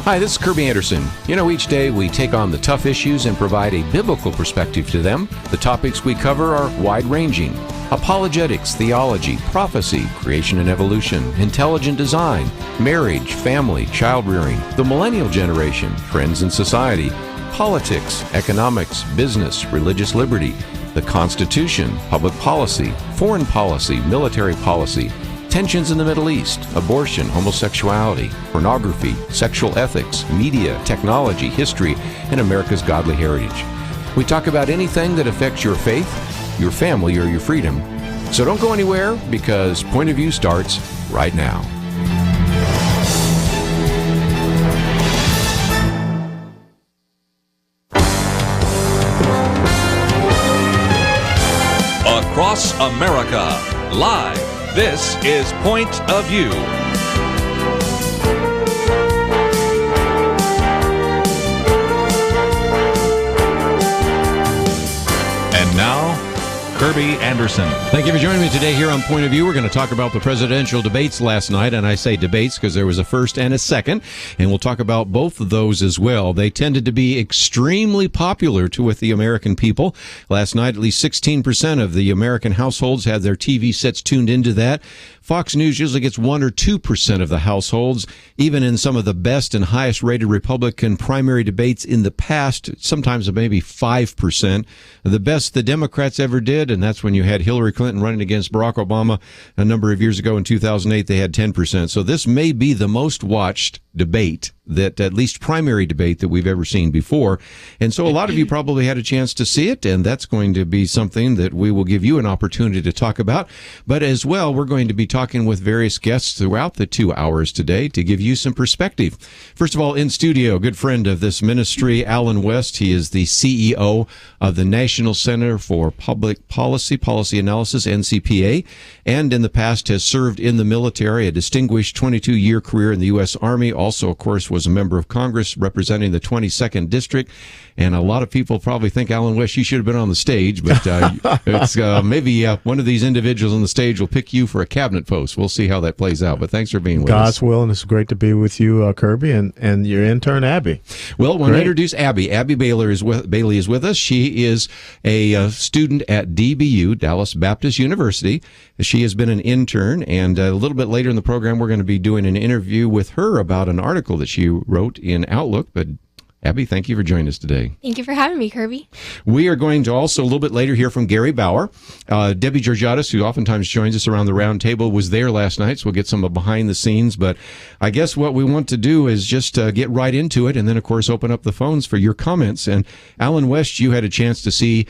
Hi, this is Kerby Anderson. You know, each day we take on the tough issues and provide a biblical perspective to them. The topics we cover are wide-ranging: apologetics, theology, prophecy, creation and evolution, intelligent design, marriage, family, child-rearing, the millennial generation, trends in society, politics, economics, business, religious liberty, the Constitution, public policy, foreign policy, military policy, tensions in the Middle East, abortion, homosexuality, pornography, sexual ethics, media, technology, history, and America's godly heritage. We talk about anything that affects your faith, your family, or your freedom. So don't go anywhere, because Point of View starts right now. Across America, live. This is Point of View. And now, Kerby Anderson. Thank you for joining me today here on Point of View. We're going to talk about the presidential debates last night, and I say debates because there was a first and a second, and we'll talk about both of those as well. They tended to be extremely popular with the American people. Last night, at least 16% of the American households had their TV sets tuned into that. Fox News usually gets 1 or 2% of the households. Even in some of the best and highest rated Republican primary debates in the past, sometimes maybe 5%. The best the Democrats ever did, and that's when you had Hillary Clinton running against Barack Obama a number of years ago in 2008, they had 10%. So this may be the most watched debate, that at least primary debate, that we've ever seen before. And so a lot of you probably had a chance to see it, and that's going to be something that we will give you an opportunity to talk about. But as well, we're going to be talking with various guests throughout the 2 hours today to give you some perspective. First of all, in studio, good friend of this ministry, Alan West. He is the CEO of the National Center for Public Policy Analysis, NCPA, and in the past has served in the military, a distinguished 22-year career in the U.S. Army. Also, of course, was a member of Congress representing the 22nd District. And a lot of people probably think, Alan West, you should have been on the stage, but it's maybe one of these individuals on the stage will pick you for a cabinet post. We'll see how that plays out. But thanks for being with us. God's will, and it's great to be with you, Kerby, and your intern, Abby. Well, when I introduce Abby, Abby Bailey is with us. She is a student at DBU, Dallas Baptist University. She has been an intern, and a little bit later in the program, we're going to be doing an interview with her about an article that she wrote in Outlook. But Abby, thank you for joining us today. Thank you for having me, Kerby. We are going to also, a little bit later, hear from Gary Bauer. Debbie Georgatos, who oftentimes joins us around the round table, was there last night, so we'll get some behind the scenes. But I guess what we want to do is just get right into it, and then, of course, open up the phones for your comments. And Alan West, you had a chance to see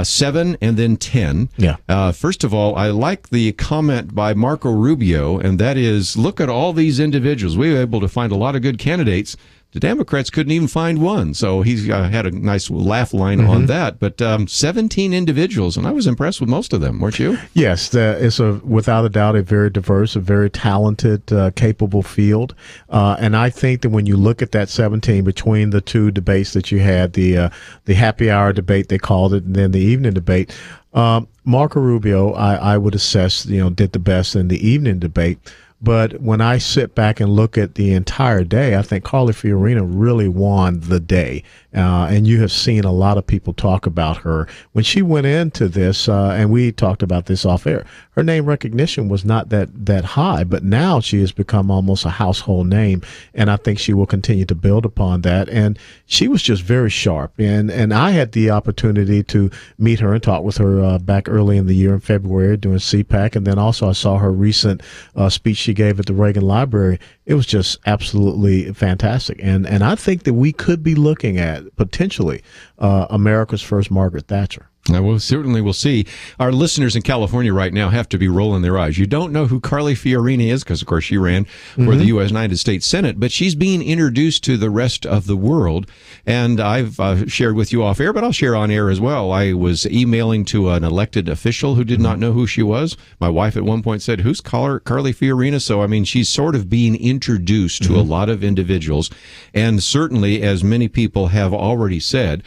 7 and then 10. Yeah. First of all, I like the comment by Marco Rubio, and that is, look at all these individuals. We were able to find a lot of good candidates. The Democrats couldn't even find one. So he's had a nice laugh line on that. But 17 individuals, and I was impressed with most of them, weren't you? Yes, it's without a doubt a very diverse, a very talented, capable field. And I think that when you look at that 17 between the two debates that you had, the happy hour debate, they called it, and then the evening debate, Marco Rubio, I would assess, did the best in the evening debate. But when I sit back and look at the entire day, I think Carly Fiorina really won the day. And you have seen a lot of people talk about her. When she went into this, and we talked about this off air, her name recognition was not that high, but now she has become almost a household name, and I think she will continue to build upon that. And she was just very sharp, and I had the opportunity to meet her and talk with her back early in the year in February during CPAC, and then also I saw her recent speech she gave at the Reagan Library. It was just absolutely fantastic, and I think that we could be looking at potentially America's first Margaret Thatcher. We certainly will see. Our listeners in California right now have to be rolling their eyes. You don't know who Carly Fiorina is because, of course, she ran for the United States Senate, but she's being introduced to the rest of the world. And I've shared with you off air, but I'll share on air as well. I was emailing to an elected official who did not know who she was. My wife at one point said, who's Carly Fiorina? So, I mean, she's sort of being introduced to a lot of individuals. And certainly, as many people have already said,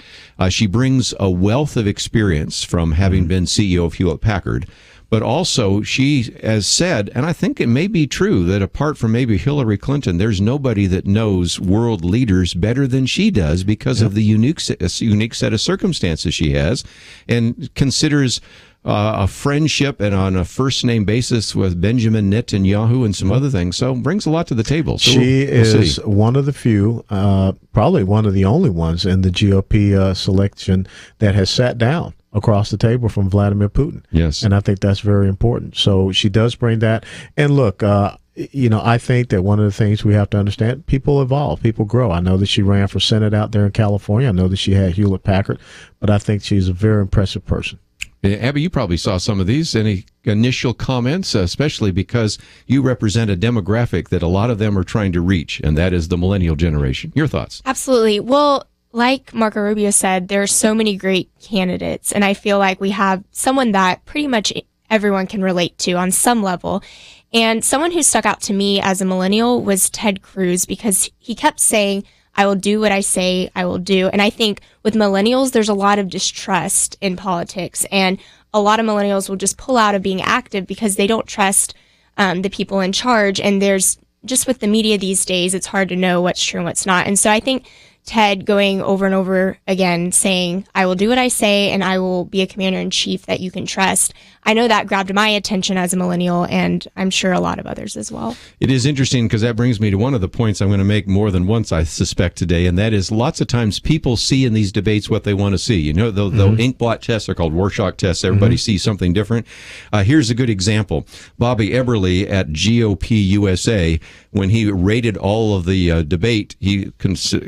she brings a wealth of experience from having been CEO of Hewlett-Packard. but also she has said, and I think it may be true, that apart from maybe Hillary Clinton, there's nobody that knows world leaders better than she does because of the unique set of circumstances she has, and considers a friendship and on a first name basis with Benjamin Netanyahu and some other things. So brings a lot to the table. So she we'll is see. one of the few, probably one of the only ones in the GOP selection that has sat down across the table from Vladimir Putin. Yes. And I think that's very important. So she does bring that. And look, I think that one of the things we have to understand, people evolve, people grow. I know that she ran for Senate out there in California. I know that she had Hewlett Packard, but I think she's a very impressive person. Abby, you probably saw some of these. Any initial comments, especially because you represent a demographic that a lot of them are trying to reach, and that is the millennial generation. Your thoughts? Absolutely. Well, like Marco Rubio said, there are so many great candidates, and I feel like we have someone that pretty much everyone can relate to on some level. And someone who stuck out to me as a millennial was Ted Cruz, because he kept saying, I will do what I say I will do. And I think with millennials, there's a lot of distrust in politics. And a lot of millennials will just pull out of being active because they don't trust the people in charge. And there's just with the media these days, it's hard to know what's true and what's not. And so I think Ted going over and over again saying, I will do what I say and I will be a commander in chief that you can trust. I know that grabbed my attention as a millennial, and I'm sure a lot of others as well. It is interesting because that brings me to one of the points I'm going to make more than once, I suspect, today, and that is lots of times people see in these debates what they want to see. You know, the inkblot tests are called Rorschach tests. Everybody sees something different. Here's a good example. Bobby Eberle at GOP USA, when he rated all of the debate, he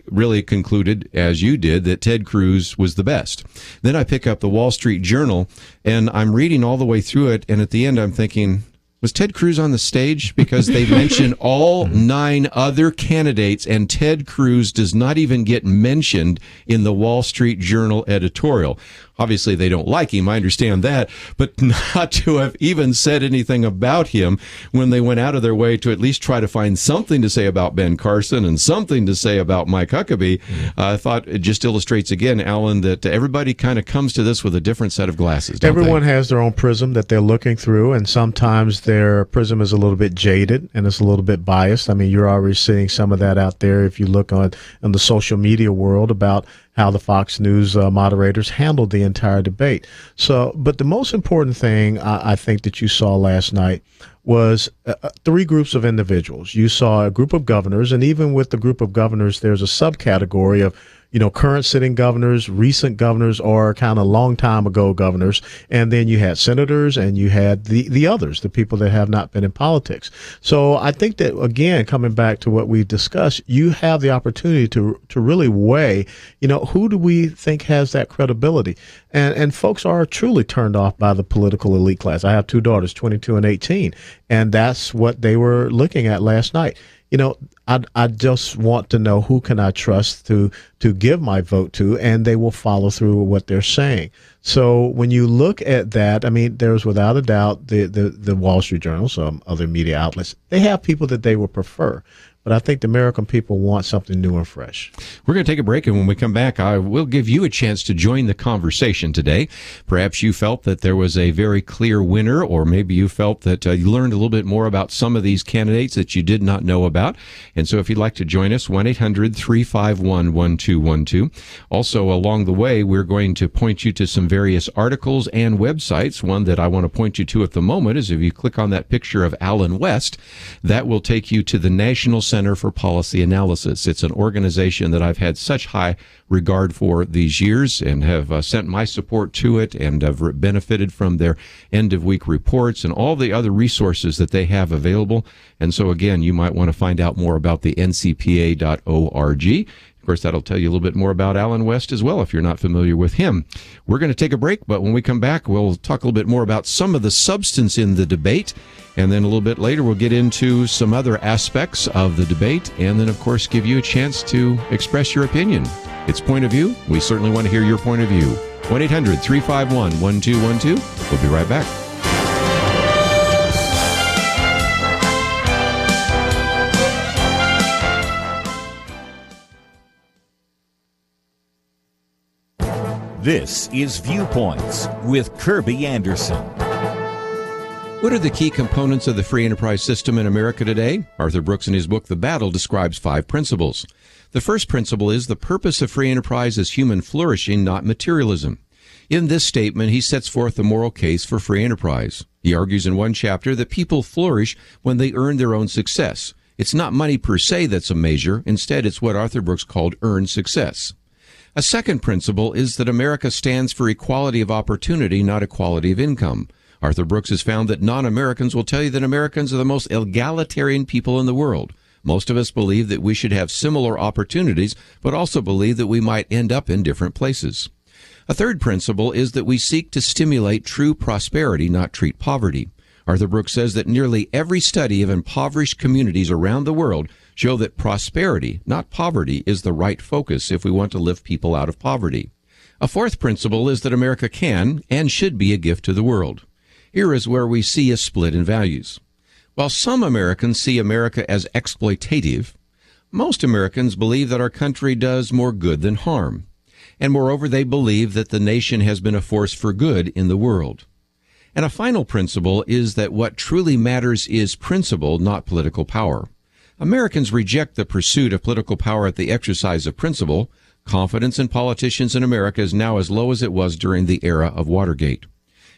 really concluded, as you did, that Ted Cruz was the best. Then I pick up the Wall Street Journal, and I'm reading all the way through it, and at the end I'm thinking, was Ted Cruz on the stage? Because they mention all 9 other candidates, and Ted Cruz does not even get mentioned in the Wall Street Journal editorial. Obviously, they don't like him. I understand that. But not to have even said anything about him when they went out of their way to at least try to find something to say about Ben Carson and something to say about Mike Huckabee, I thought it just illustrates again, Alan, that everybody kind of comes to this with a different set of glasses. Everyone has their own prism that they're looking through, and sometimes their prism is a little bit jaded and it's a little bit biased. I mean, you're already seeing some of that out there if you look on in the social media world about how the Fox News moderators handled the entire debate. So, but the most important thing I think that you saw last night was 3 groups of individuals. You saw a group of governors, and even with the group of governors, there's a subcategory of, current sitting governors, recent governors, or kind of long time ago governors. And then you had senators and you had the others, the people that have not been in politics. So I think that, again, coming back to what we discussed, you have the opportunity to really weigh, who do we think has that credibility? And folks are truly turned off by the political elite class. I have 2 daughters, 22 and 18, and that's what they were looking at last night. I just want to know who can I trust to give my vote to, and they will follow through with what they're saying. So when you look at that, I mean, there's without a doubt the Wall Street Journal, some other media outlets, they have people that they would prefer. But I think the American people want something new and fresh. We're going to take a break, and when we come back, I will give you a chance to join the conversation today. Perhaps you felt that there was a very clear winner, or maybe you felt that you learned a little bit more about some of these candidates that you did not know about. And so if you'd like to join us, 1-800-351-1212. Also, along the way, we're going to point you to some various articles and websites. One that I want to point you to at the moment is if you click on that picture of Alan West, that will take you to the National Center for Policy Analysis. It's an organization that I've had such high regard for these years and have sent my support to it and have benefited from their end-of-week reports and all the other resources that they have available. And so, again, you might want to find out more about the ncpa.org. Of course, that'll tell you a little bit more about Alan West as well if you're not familiar with him. We're going to take a break, but when we come back, we'll talk a little bit more about some of the substance in the debate. And then a little bit later, we'll get into some other aspects of the debate and then, of course, give you a chance to express your opinion. It's Point of View. We certainly want to hear your point of view. 1-800-351-1212. We'll be right back. This is Viewpoints with Kerby Anderson. What are the key components of the free enterprise system in America today? Arthur Brooks, in his book, The Battle, describes 5 principles. The first principle is the purpose of free enterprise is human flourishing, not materialism. In this statement, he sets forth the moral case for free enterprise. He argues in one chapter that people flourish when they earn their own success. It's not money per se that's a measure. Instead, it's what Arthur Brooks called earned success. A second principle is that America stands for equality of opportunity, not equality of income. Arthur Brooks has found that non-Americans will tell you that Americans are the most egalitarian people in the world. Most of us believe that we should have similar opportunities, but also believe that we might end up in different places. A third principle is that we seek to stimulate true prosperity, not treat poverty. Arthur Brooks says that nearly every study of impoverished communities around the world show that prosperity, not poverty, is the right focus if we want to lift people out of poverty. A fourth principle is that America can and should be a gift to the world. Here is where we see a split in values. While some Americans see America as exploitative, most Americans believe that our country does more good than harm. And moreover, they believe that the nation has been a force for good in the world. And a final principle is that what truly matters is principle, not political power. Americans reject the pursuit of political power at the exercise of principle. Confidence in politicians in America is now as low as it was during the era of Watergate.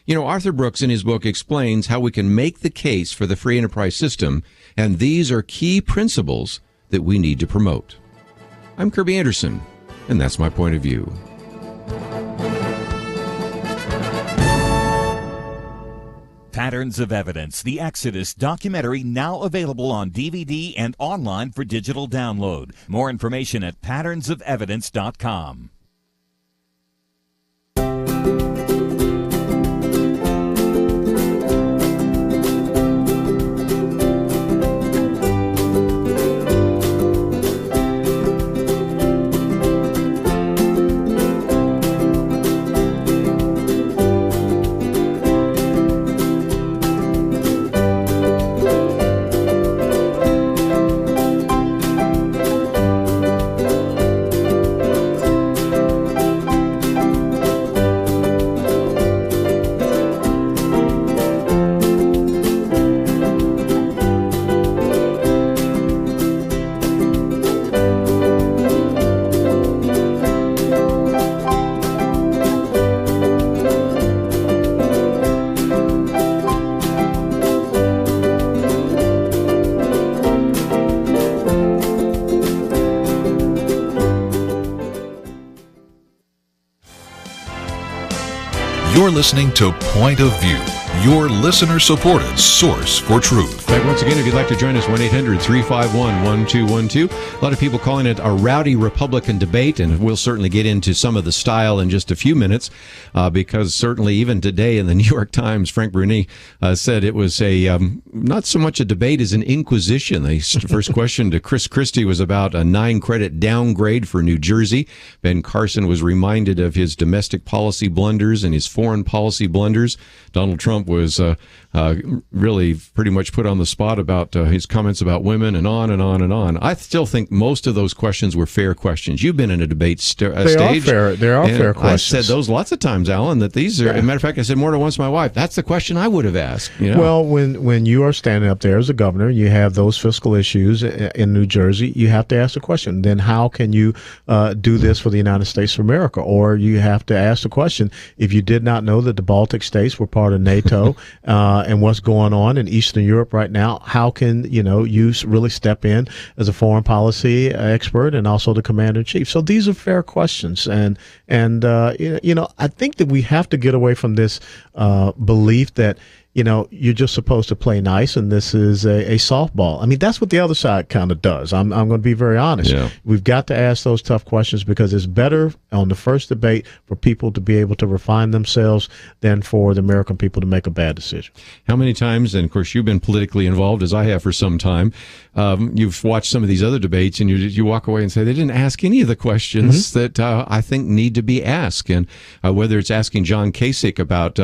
You know, Arthur Brooks in his book explains how we can make the case for the free enterprise system, and these are key principles that we need to promote. I'm Kerby Anderson, and that's my point of view. Patterns of Evidence, the Exodus documentary, now available on DVD and online for digital download. More information at patternsofevidence.com. You're listening to Point of View, your listener-supported source for truth. Back once again, if you'd like to join us, 1-800-351-1212. A lot of people calling it a rowdy Republican debate, and we'll certainly get into some of the style in just a few minutes, because certainly even today in the New York Times, Frank Bruni said it was a not so much a debate as an inquisition. The first question to Chris Christie was about a 9-credit downgrade for New Jersey. Ben Carson was reminded of his domestic policy blunders and his foreign policy blunders. Donald Trump was really pretty much put on the spot about his comments about women and on and on and on. I still think most of those questions were fair questions. You've been in a debate stage. They are fair questions. I said those lots of times, Alan, that these are, as a matter of fact, I said more than once to my wife, that's the question I would have asked. You know? Well, when you are standing up there as a governor, you have those fiscal issues in New Jersey, you have to ask the question, then how can you do this for the United States of America? Or you have to ask the question, if you did not know that the Baltic states were part of NATO and what's going on in Eastern Europe right now, how can you really step in as a foreign policy expert and also the commander in chief? So these are fair questions, and I think that we have to get away from this belief that you're just supposed to play nice and this is a softball. I mean, that's what the other side kind of does. I'm going to be very honest. Yeah. We've got to ask those tough questions because it's better on the first debate for people to be able to refine themselves than for the American people to make a bad decision. How many times, and of course you've been politically involved as I have for some time, you've watched some of these other debates and you walk away and say they didn't ask any of the questions that I think need to be asked. And whether it's asking John Kasich about,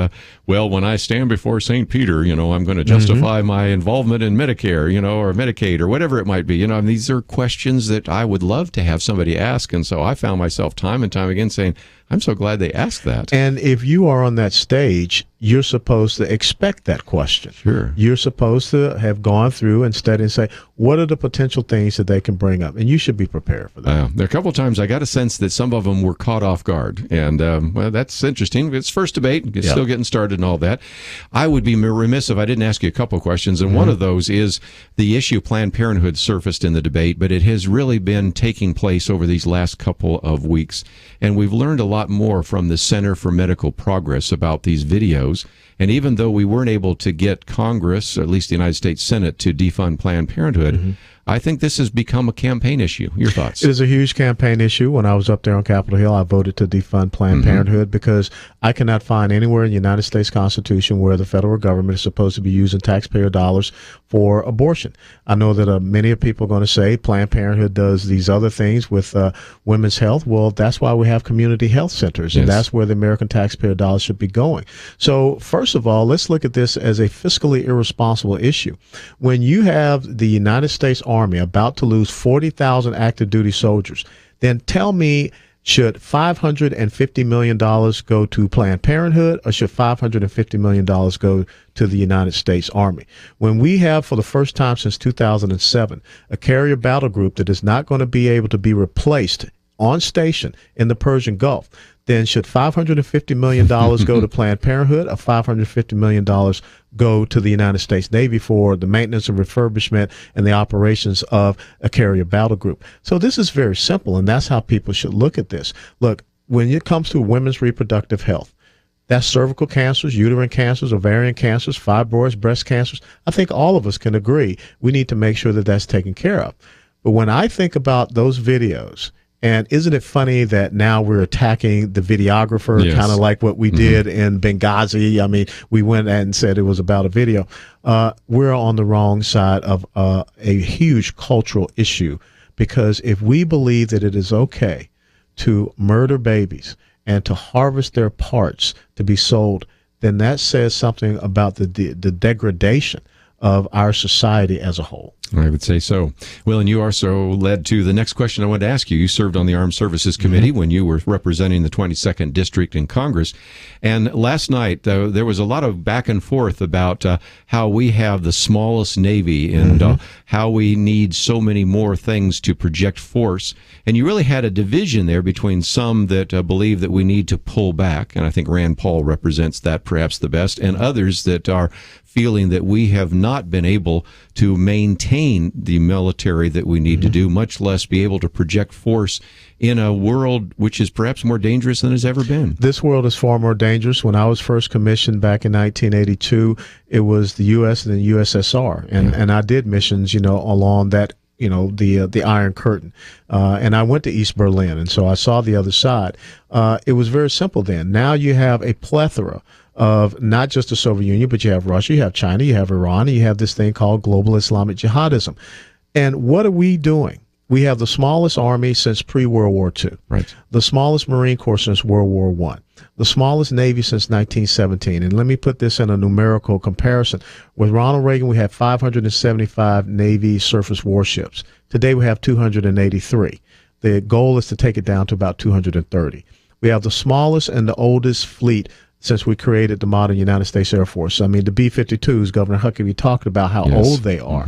when I stand before St. Peter, I'm going to justify my involvement in Medicare, or Medicaid or whatever it might be. These are questions that I would love to have somebody ask. And so I found myself time and time again saying, I'm so glad they asked that. And if you are on that stage, you're supposed to expect that question. Sure. You're supposed to have gone through and studied and say, what are the potential things that they can bring up? And you should be prepared for that. There are a couple of times I got a sense that some of them were caught off guard. And, well, that's interesting. It's first debate. It's still getting started and all that. I would be remiss if I didn't ask you a couple of questions. And one of those is the issue Planned Parenthood surfaced in the debate, but it has really been taking place over these last couple of weeks. And we've learned a lot more from the Center for Medical Progress about these videos. And even though we weren't able to get Congress, or at least the United States Senate, to defund Planned Parenthood, I think this has become a campaign issue. Your thoughts? It is a huge campaign issue. When I was up there on Capitol Hill, I voted to defund Planned Parenthood because I cannot find anywhere in the United States Constitution where the federal government is supposed to be using taxpayer dollars for abortion. I know that many people are going to say Planned Parenthood does these other things with women's health. Well, that's why we have community health centers, and that's where the American taxpayer dollars should be going. So, first of all, let's look at this as a fiscally irresponsible issue. When you have the United States Army about to lose 40,000 active duty soldiers, then tell me, should $550 million go to Planned Parenthood, or should $550 million go to the United States Army? When we have, for the first time since 2007, a carrier battle group that is not going to be able to be replaced on station in the Persian Gulf, then should $550 million go to Planned Parenthood, or $550 million go to the United States Navy for the maintenance and refurbishment and the operations of a carrier battle group? So this is very simple, and that's how people should look at this. Look, when it comes to women's reproductive health, that's cervical cancers, uterine cancers, ovarian cancers, fibroids, breast cancers. I think all of us can agree we need to make sure that that's taken care of. But when I think about those videos, and isn't it funny that now we're attacking the videographer, kind of like what we did in Benghazi? I mean, we went and said it was about a video. We're on the wrong side of a huge cultural issue, because if we believe that it is okay to murder babies and to harvest their parts to be sold, then that says something about the degradation of our society as a whole. I would say so. Well, and you also led to the next question I wanted to ask you. You served on the Armed Services Committee when you were representing the 22nd District in Congress. And last night, there was a lot of back and forth about how we have the smallest Navy and how we need so many more things to project force. And you really had a division there between some that believe that we need to pull back, and I think Rand Paul represents that perhaps the best, and others that are feeling that we have not been able to maintain the military that we need to do, much less be able to project force in a world which is perhaps more dangerous than it's ever been. This world is far more dangerous. When I was first commissioned back in 1982, it was the U.S. and the USSR, and I did missions, along that, the Iron Curtain. And I went to East Berlin, and so I saw the other side. It was very simple then. Now you have a plethora of not just the Soviet Union, but you have Russia, you have China, you have Iran, and you have this thing called global Islamic jihadism. And what are we doing? We have the smallest army since pre-World War II, the smallest Marine Corps since World War I, the smallest Navy since 1917. And let me put this in a numerical comparison. With Ronald Reagan, we had 575 Navy surface warships. Today, we have 283. The goal is to take it down to about 230. We have the smallest and the oldest fleet since we created the modern United States Air Force. I mean, the B-52s, Governor Huckabee talked about how old they are.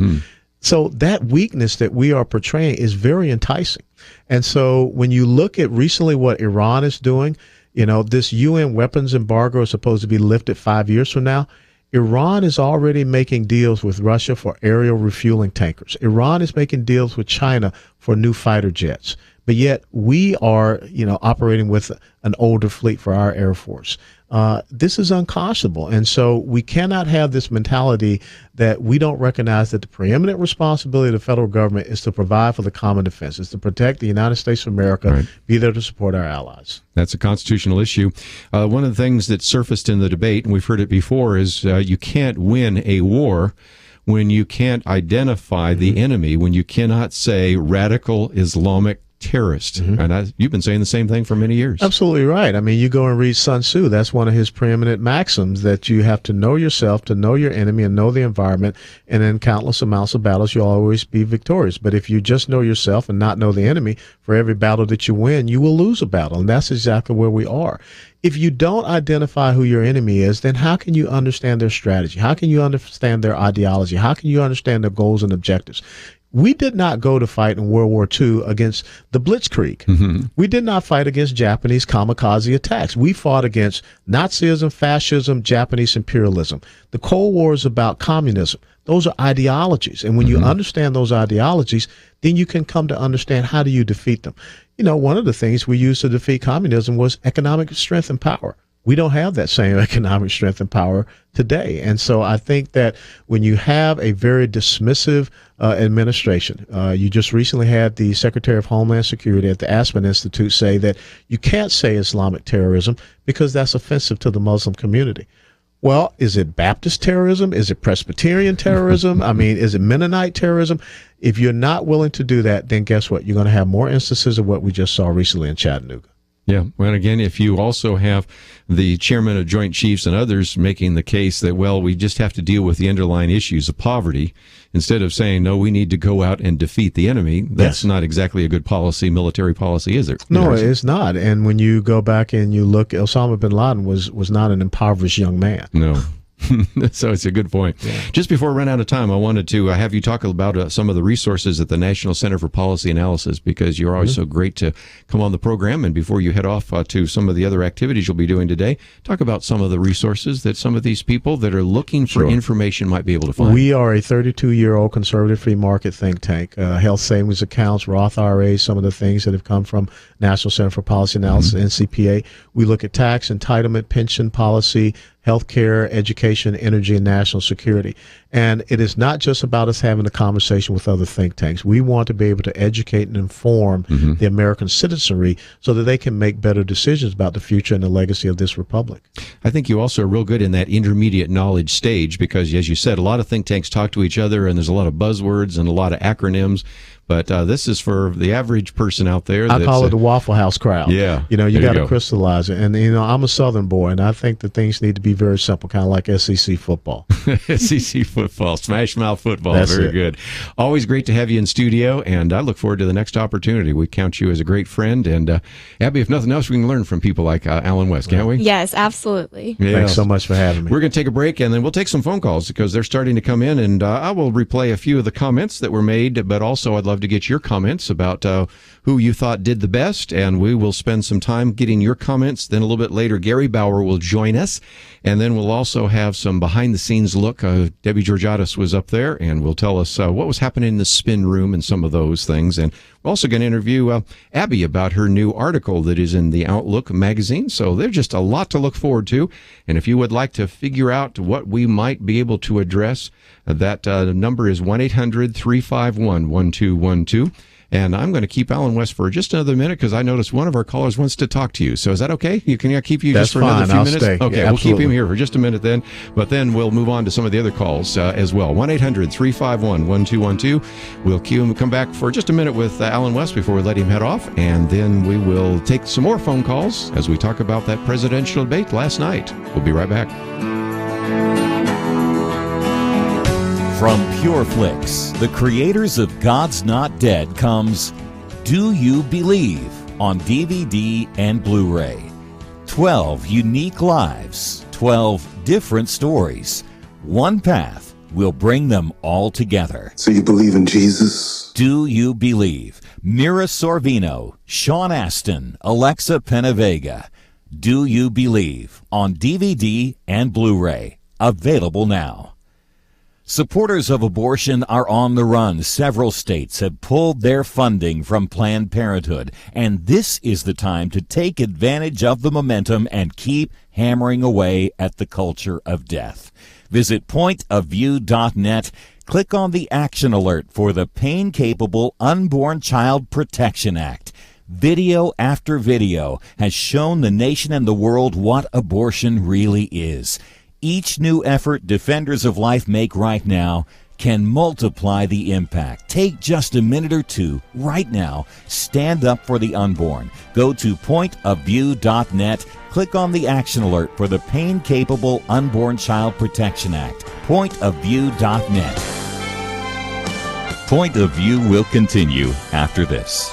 So that weakness that we are portraying is very enticing. And so when you look at recently what Iran is doing, this UN weapons embargo is supposed to be lifted 5 years from now. Iran is already making deals with Russia for aerial refueling tankers. Iran is making deals with China for new fighter jets. But yet we are, operating with an older fleet for our Air Force. This is unconscionable. And so we cannot have this mentality that we don't recognize that the preeminent responsibility of the federal government is to provide for the common defense, is to protect the United States of America, be there to support our allies. That's a constitutional issue. One of the things that surfaced in the debate, and we've heard it before, is you can't win a war when you can't identify the enemy, when you cannot say radical Islamic terrorist. And you've been saying the same thing for many years. Absolutely right. I mean, you go and read Sun Tzu. That's one of his preeminent maxims, that you have to know yourself, to know your enemy, and know the environment. And in countless amounts of battles, you'll always be victorious. But if you just know yourself and not know the enemy, for every battle that you win, you will lose a battle. And that's exactly where we are. If you don't identify who your enemy is, then how can you understand their strategy? How can you understand their ideology? How can you understand their goals and objectives? We did not go to fight in World War II against the Blitzkrieg. We did not fight against Japanese kamikaze attacks. We fought against Nazism, fascism, Japanese imperialism. The Cold War is about communism. Those are ideologies. And when you understand those ideologies, then you can come to understand how do you defeat them. You know, one of the things we used to defeat communism was economic strength and power. We don't have that same economic strength and power today. And so I think that when you have a very dismissive administration, you just recently had the Secretary of Homeland Security at the Aspen Institute say that you can't say Islamic terrorism because that's offensive to the Muslim community. Well, is it Baptist terrorism? Is it Presbyterian terrorism? I mean, is it Mennonite terrorism? If you're not willing to do that, then guess what? You're going to have more instances of what we just saw recently in Chattanooga. Yeah. Well, again, if you also have the chairman of Joint Chiefs and others making the case that, well, we just have to deal with the underlying issues of poverty, instead of saying, no, we need to go out and defeat the enemy, that's not exactly a good policy, military policy, is it? No, it's not. And when you go back and you look, Osama bin Laden was not an impoverished young man. No. So it's a good point. Yeah. Just before we run out of time, I wanted to have you talk about some of the resources at the National Center for Policy Analysis, because you're always so great to come on the program. And before you head off to some of the other activities you'll be doing today, talk about some of the resources that some of these people that are looking for information might be able to find. We are a 32-year-old conservative free market think tank. Health savings accounts, Roth IRAs, some of the things that have come from National Center for Policy Analysis, NCPA. We look at tax, entitlement, pension policy, healthcare, education, energy, and national security. And it is not just about us having a conversation with other think tanks. We want to be able to educate and inform the American citizenry so that they can make better decisions about the future and the legacy of this republic. I think you also are real good in that intermediate knowledge stage because, as you said, a lot of think tanks talk to each other and there's a lot of buzzwords and a lot of acronyms. But this is for the average person out there. I call it the Waffle House crowd. Yeah. You know, you got to crystallize it. And, you know, I'm a Southern boy, and I think that things need to be very simple, kind of like SEC football. SEC football, smash mouth football. That's very it. Good. Always great to have you in studio, and I look forward to the next opportunity. We count you as a great friend. And, Abby, if nothing else, we can learn from people like Alan West, can't we? Yes, absolutely. Yes. Thanks so much for having me. We're going to take a break, and then we'll take some phone calls because they're starting to come in, and I will replay a few of the comments that were made, but also I'd love to get your comments about who you thought did the best, and we will spend some time getting your comments. Then a little bit later, Gary Bauer will join us, and then we'll also have some behind-the-scenes look. Debbie Georgatos was up there, and will tell us what was happening in the spin room and some of those things. And we're also going to interview Abby about her new article that is in the Outlook magazine. So there's just a lot to look forward to. And if you would like to figure out what we might be able to address, that number is 1-800-351-1212. And I'm going to keep Alan West for just another minute because I noticed one of our callers wants to talk to you. So is that okay? Can I keep you just for another few minutes? Stay. Okay, Yeah, we'll keep absolutely. him here for just a minute then. But then we'll move on to some of the other calls as well. 1-800-351-1212. We'll come back for just a minute with Alan West before we let him head off. And then we will take some more phone calls as we talk about that presidential debate last night. We'll be right back. From PureFlix, the creators of God's Not Dead, comes Do You Believe on DVD and Blu-ray. 12 unique lives, 12 different stories. One path will bring them all together. So you believe in Jesus? Do You Believe? Mira Sorvino, Sean Astin, Alexa Penavega. Do You Believe on DVD and Blu-ray. Available now. Supporters of abortion are on the run. Several states have pulled their funding from Planned Parenthood, and this is the time to take advantage of the momentum and keep hammering away at the culture of death. Visit pointofview.net. Click on the action alert for the Pain-Capable Unborn Child Protection Act. Video after video has shown the nation and the world what abortion really is. Each new effort defenders of life make right now can multiply the impact. Take just a minute or two right now. Stand up for the unborn. Go to pointofview.net. Click on the action alert for the Pain-Capable Unborn Child Protection Act. Pointofview.net. Point of View will continue after this.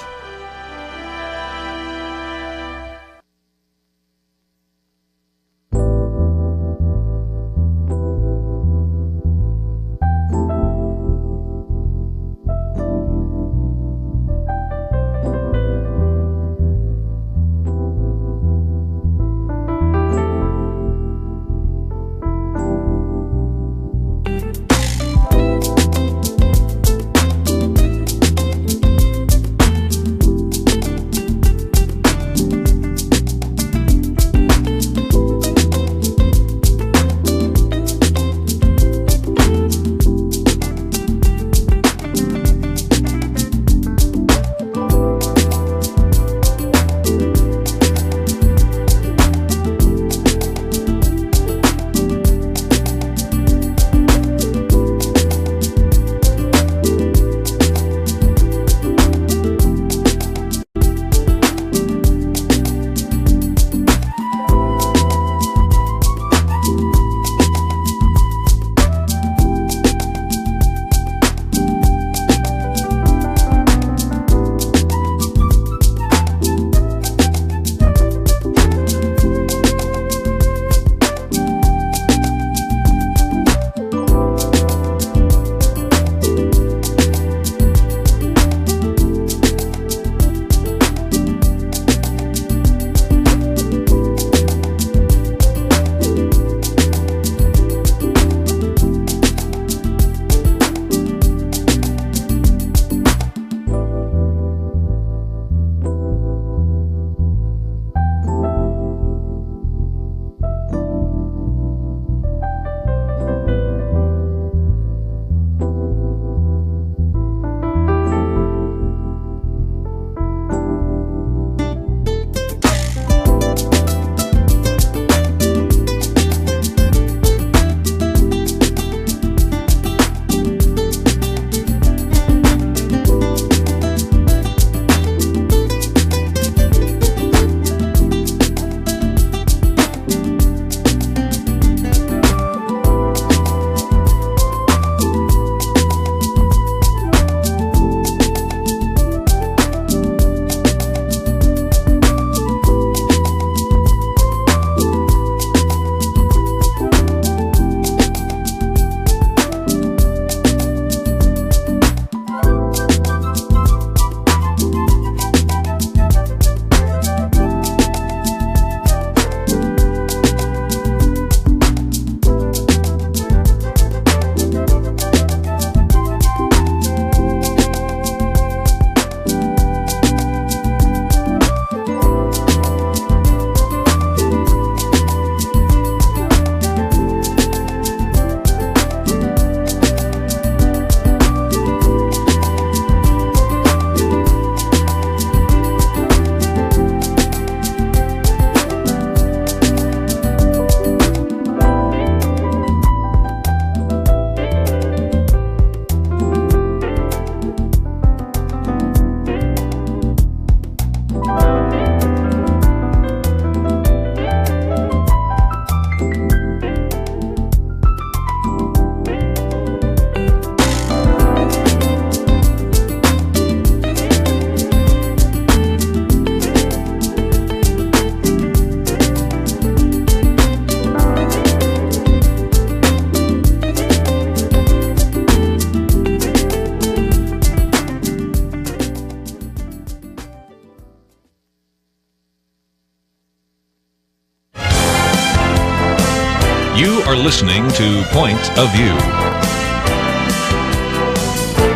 You are listening to Point of View.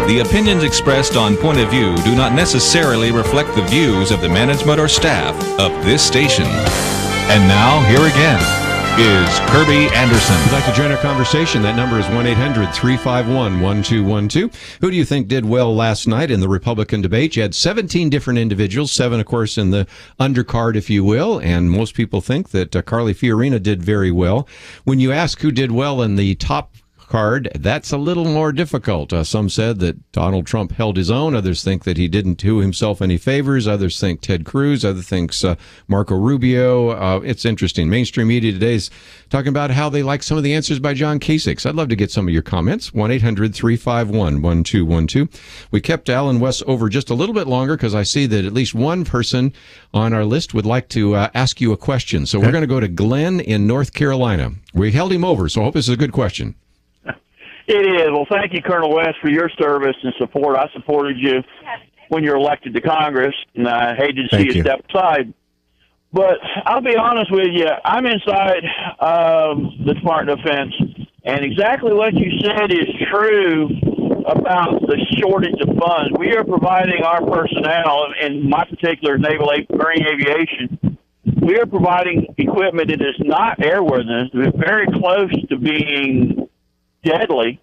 The opinions expressed on Point of View do not necessarily reflect the views of the management or staff of this station. And now, here again is Kerby Anderson. If you'd like to join our conversation, that number is 1-800-351-1212. Who do you think did well last night in the Republican debate? You had 17 different individuals, 7, of course, in the undercard, if you will, and most people think that Carly Fiorina did very well. When you ask who did well in the top card. That's a little more difficult. Some said that Donald Trump held his own. Others think that he didn't do himself any favors. Others think Ted Cruz. Others think Marco Rubio. It's interesting. Mainstream media today is talking about how they like some of the answers by John Kasich. I'd love to get some of your comments. 1-800-351-1212. We kept Alan West over just a little bit longer because I see that at least one person on our list would like to ask you a question. So we're going to go to Glenn in North Carolina. We held him over, so I hope this is a good question. It is. Well, thank you, Colonel West, for your service and support. I supported you when you were elected to Congress, and I hated to see you step aside. But I'll be honest with you, I'm inside the Department of Defense, and exactly what you said is true about the shortage of funds. We are providing our personnel, in my particular Naval Marine Aviation, we are providing equipment that is not airworthiness, it's very close to being deadly,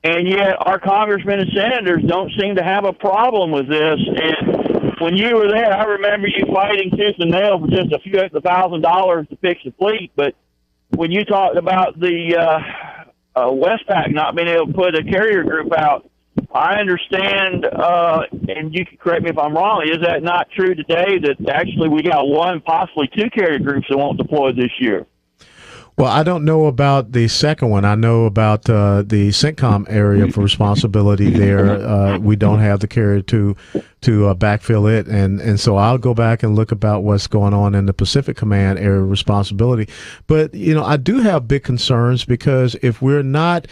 and yet our congressmen and senators don't seem to have a problem with this. And when you were there, I remember you fighting tooth and nail for just a few $1,000 to fix the fleet, but when you talked about the Westpac not being able to put a carrier group out, I understand, and you can correct me if I'm wrong, is that not true today, that actually we got one, possibly two carrier groups that won't deploy this year? Well, I don't know about the second one. I know about the CENTCOM area for responsibility there. We don't have the carrier to backfill it, and so I'll go back and look about what's going on in the Pacific Command area of responsibility. But I do have big concerns because if we're not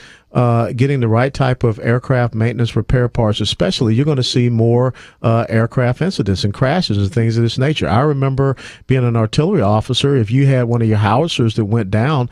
getting the right type of aircraft maintenance repair parts, especially, you're going to see more aircraft incidents and crashes and things of this nature. I remember being an artillery officer. If you had one of your howitzers that went down,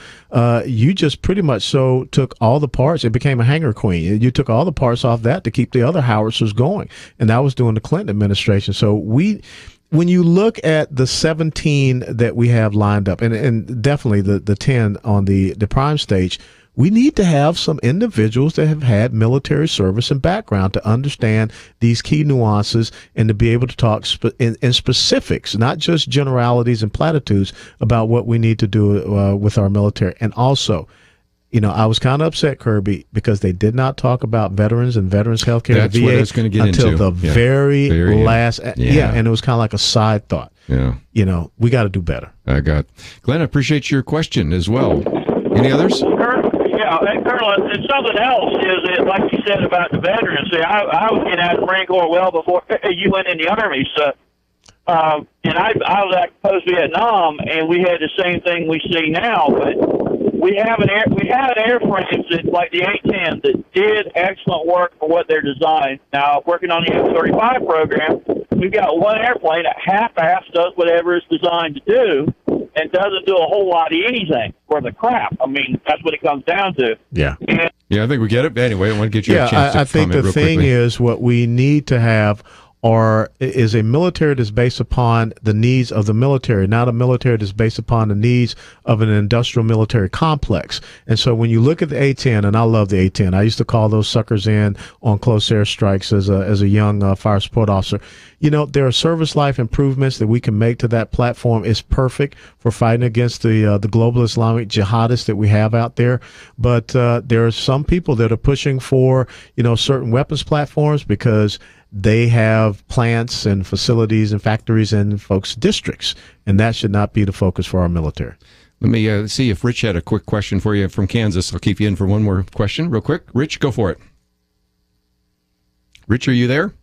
you just pretty much took all the parts. It became a hangar queen. You took all the parts off that to keep the other howitzers going, and that was during the Clinton administration. So when you look at the 17 that we have lined up, and definitely the 10 on the prime stage, we need to have some individuals that have had military service and background to understand these key nuances and to be able to talk in specifics, not just generalities and platitudes about what we need to do with our military. And also, I was kind of upset, Kerby, because they did not talk about veterans and veterans health care That's what I was going to get until into. the very last. Yeah. And it was kind of like a side thought. Yeah. We got to do better. Glenn, I appreciate your question as well. Any others? Colonel, and something else is that, like you said about the veterans, I was getting out of the Marine Corps well before you went in the Army. So, and I was at post-Vietnam, and we had the same thing we see now. But we had airframes that, like the A-10 that did excellent work for what they're designed. Now, working on the F-35 program, we've got one airplane that half-ass does whatever it's designed to do, and doesn't do a whole lot of anything for the crap. I mean, that's what it comes down to. Yeah. And I think we get it. Anyway, I want to get you a chance to I think the thing is what we need to have is a military that's based upon the needs of the military, not a military that's based upon the needs of an industrial military complex. And so when you look at the A-10, and I love the A-10, I used to call those suckers in on close air strikes as a young fire support officer. There are service life improvements that we can make to that platform. It's perfect for fighting against the global Islamic jihadists that we have out there. But there are some people that are pushing for, certain weapons platforms because they have plants and facilities and factories in folks' districts, and that should not be the focus for our military. Let me see if Rich had a quick question for you from Kansas. I'll keep you in for one more question real quick. Rich, go for it. Rich, are you there?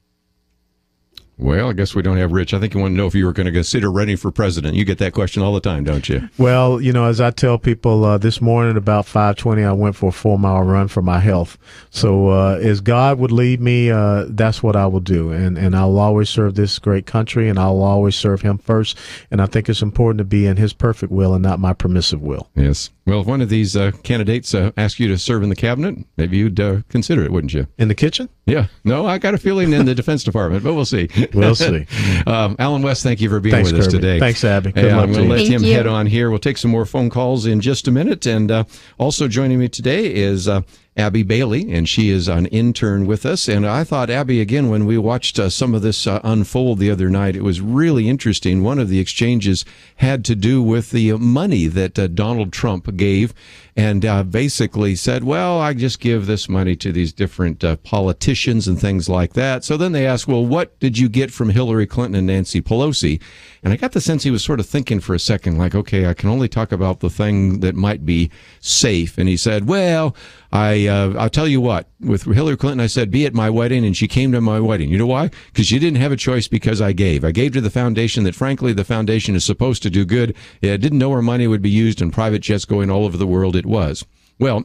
Well, I guess we don't have Rich. I think you want to know if you were going to consider running for president. You get that question all the time, don't you? Well, as I tell people, this morning about 5:20, I went for a 4-mile run for my health. So as God would lead me, that's what I will do. And I'll always serve this great country, and I'll always serve him first. And I think it's important to be in his perfect will and not my permissive will. Yes. Well, if one of these candidates asked you to serve in the cabinet, maybe you'd consider it, wouldn't you? In the kitchen? Yeah. No, I got a feeling in the Defense Department, but we'll see. We'll see. Alan West, thank you for being with us Kerby. today. Thanks, Abby. Good luck I'm to going you. to let him you. head on here. We'll take some more phone calls in just a minute. And also joining me today is Abby Bailey, and she is an intern with us. And I thought, Abby, again, when we watched some of this unfold the other night, it was really interesting. One of the exchanges had to do with the money that Donald Trump gave, and basically said, well, I just give this money to these different politicians and things like that. So then they asked, well, what did you get from Hillary Clinton and Nancy Pelosi? And I got the sense he was sort of thinking for a second, like, okay, I can only talk about the thing that might be safe. And he said, well, I'll tell you what, with Hillary Clinton, I said, be at my wedding, and she came to my wedding. You know why? Because she didn't have a choice, because I gave. I gave to the foundation that, frankly, the foundation is supposed to do good. I didn't know her money would be used in private jets going all over the world. It was. Well,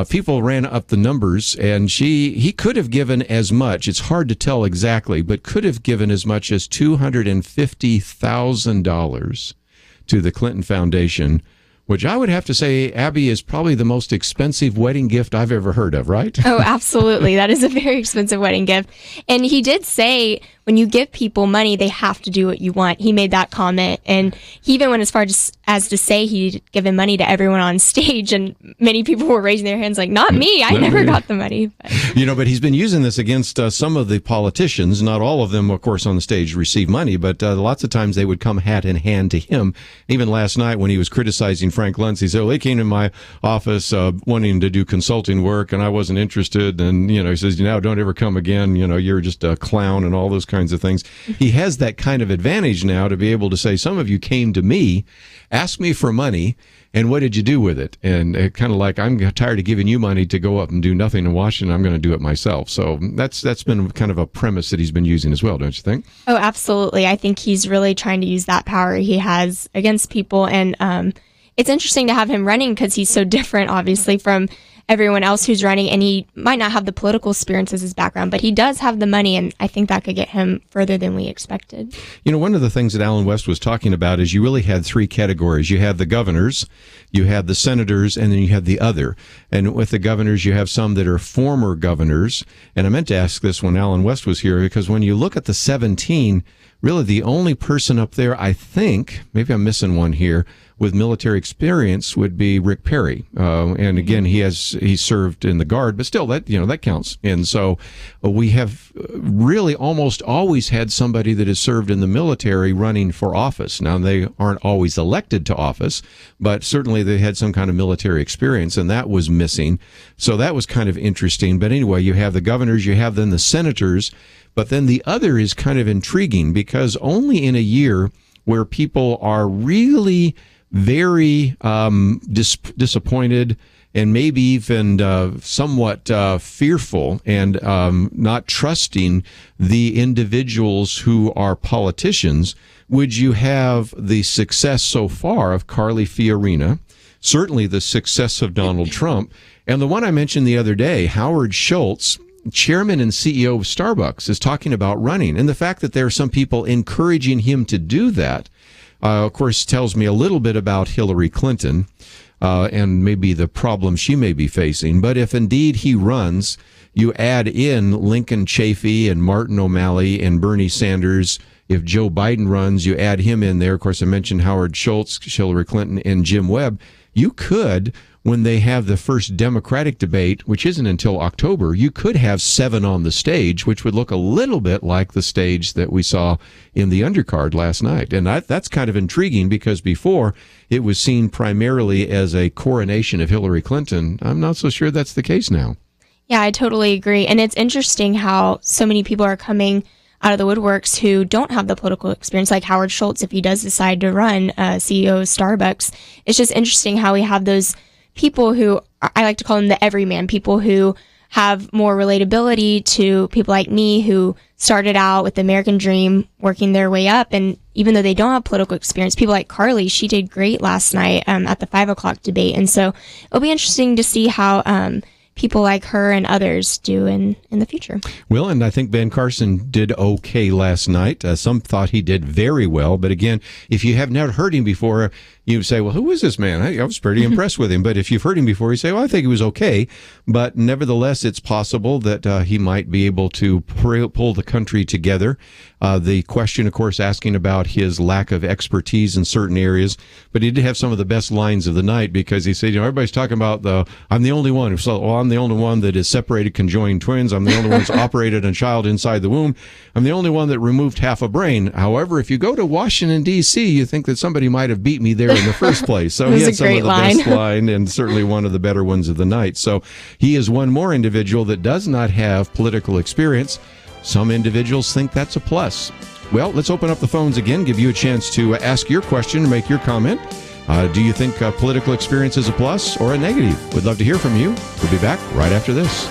people ran up the numbers, and he could have given as much, it's hard to tell exactly, but could have given as much as $250,000 to the Clinton Foundation, which I would have to say, Abby, is probably the most expensive wedding gift I've ever heard of, right? Oh, absolutely. That is a very expensive wedding gift. And he did say, when you give people money, they have to do what you want. He made that comment. And he even went as far as to say he'd given money to everyone on stage. And many people were raising their hands like, not me. I never got the money. But but he's been using this against some of the politicians. Not all of them, of course, on the stage receive money, but lots of times they would come hat in hand to him. Even last night when he was criticizing Frank Luntz, he said, well, they came to my office wanting to do consulting work, and I wasn't interested. And, he says, don't ever come again. You're just a clown and all those kinds of things. He has that kind of advantage now to be able to say, some of you came to me, asked me for money, and what did you do with it? And kind of like, I'm tired of giving you money to go up and do nothing in Washington. I'm going to do it myself. So that's been kind of a premise that he's been using as well, don't you think? Oh, absolutely. I think he's really trying to use that power he has against people. And it's interesting to have him running because he's so different, obviously, from everyone else who's running, and he might not have the political experience as his background, but he does have the money, and I think that could get him further than we expected. One of the things that Alan West was talking about is you really had three categories. You had the governors, you had the senators, and then you had the other. And with the governors, you have some that are former governors. And I meant to ask this when Alan West was here, because when you look at the 17, really the only person up there, I think, maybe I'm missing one here, with military experience would be Rick Perry. And again, he served in the Guard, but still that counts. And so we have really almost always had somebody that has served in the military running for office. Now, they aren't always elected to office, but certainly they had some kind of military experience, and that was missing. So that was kind of interesting. But anyway, you have the governors, you have then the senators, but then the other is kind of intriguing because only in a year where people are really very disappointed and maybe even somewhat fearful and not trusting the individuals who are politicians, would you have the success so far of Carly Fiorina, certainly the success of Donald Trump, and the one I mentioned the other day, Howard Schultz, chairman and CEO of Starbucks, is talking about running. And the fact that there are some people encouraging him to do that, of course, tells me a little bit about Hillary Clinton and maybe the problem she may be facing. But if indeed he runs, you add in Lincoln Chafee and Martin O'Malley and Bernie Sanders. If Joe Biden runs, you add him in there. Of course, I mentioned Howard Schultz, Hillary Clinton, and Jim Webb. You could, when they have the first Democratic debate, which isn't until October, you could have 7 on the stage, which would look a little bit like the stage that we saw in the undercard last night. And that's kind of intriguing because before it was seen primarily as a coronation of Hillary Clinton. I'm not so sure that's the case now. Yeah, I totally agree. And it's interesting how so many people are coming out of the woodworks who don't have the political experience, like Howard Schultz, if he does decide to run CEO of Starbucks. It's just interesting how we have those people who, I like to call them the everyman, people who have more relatability to people like me who started out with the American dream, working their way up. And even though they don't have political experience, people like Carly, she did great last night at the 5 o'clock debate. And so it'll be interesting to see how people like her and others do in the future. Well, and I think Ben Carson did okay last night. Some thought he did very well. But again, if you have never heard him before, you say, well, who is this man? I was pretty impressed with him. But if you've heard him before, you say, well, I think he was okay. But nevertheless, it's possible that he might be able to pull the country together. The question, of course, asking about his lack of expertise in certain areas. But he did have some of the best lines of the night because he said, everybody's talking about I'm the only one who saw, well, I'm the only one that is separated conjoined twins. I'm the only one that's operated a child inside the womb. I'm the only one that removed half a brain. However, if you go to Washington, D.C., you think that somebody might have beat me there in the first place. So he had some of the best line and certainly one of the better ones of the night. So he is one more individual that does not have political experience. Some individuals think that's a plus. Well, let's open up the phones again, give you a chance to ask your question, make your comment. Do you think political experience is a plus or a negative? We'd love to hear from you. We'll be back right after this.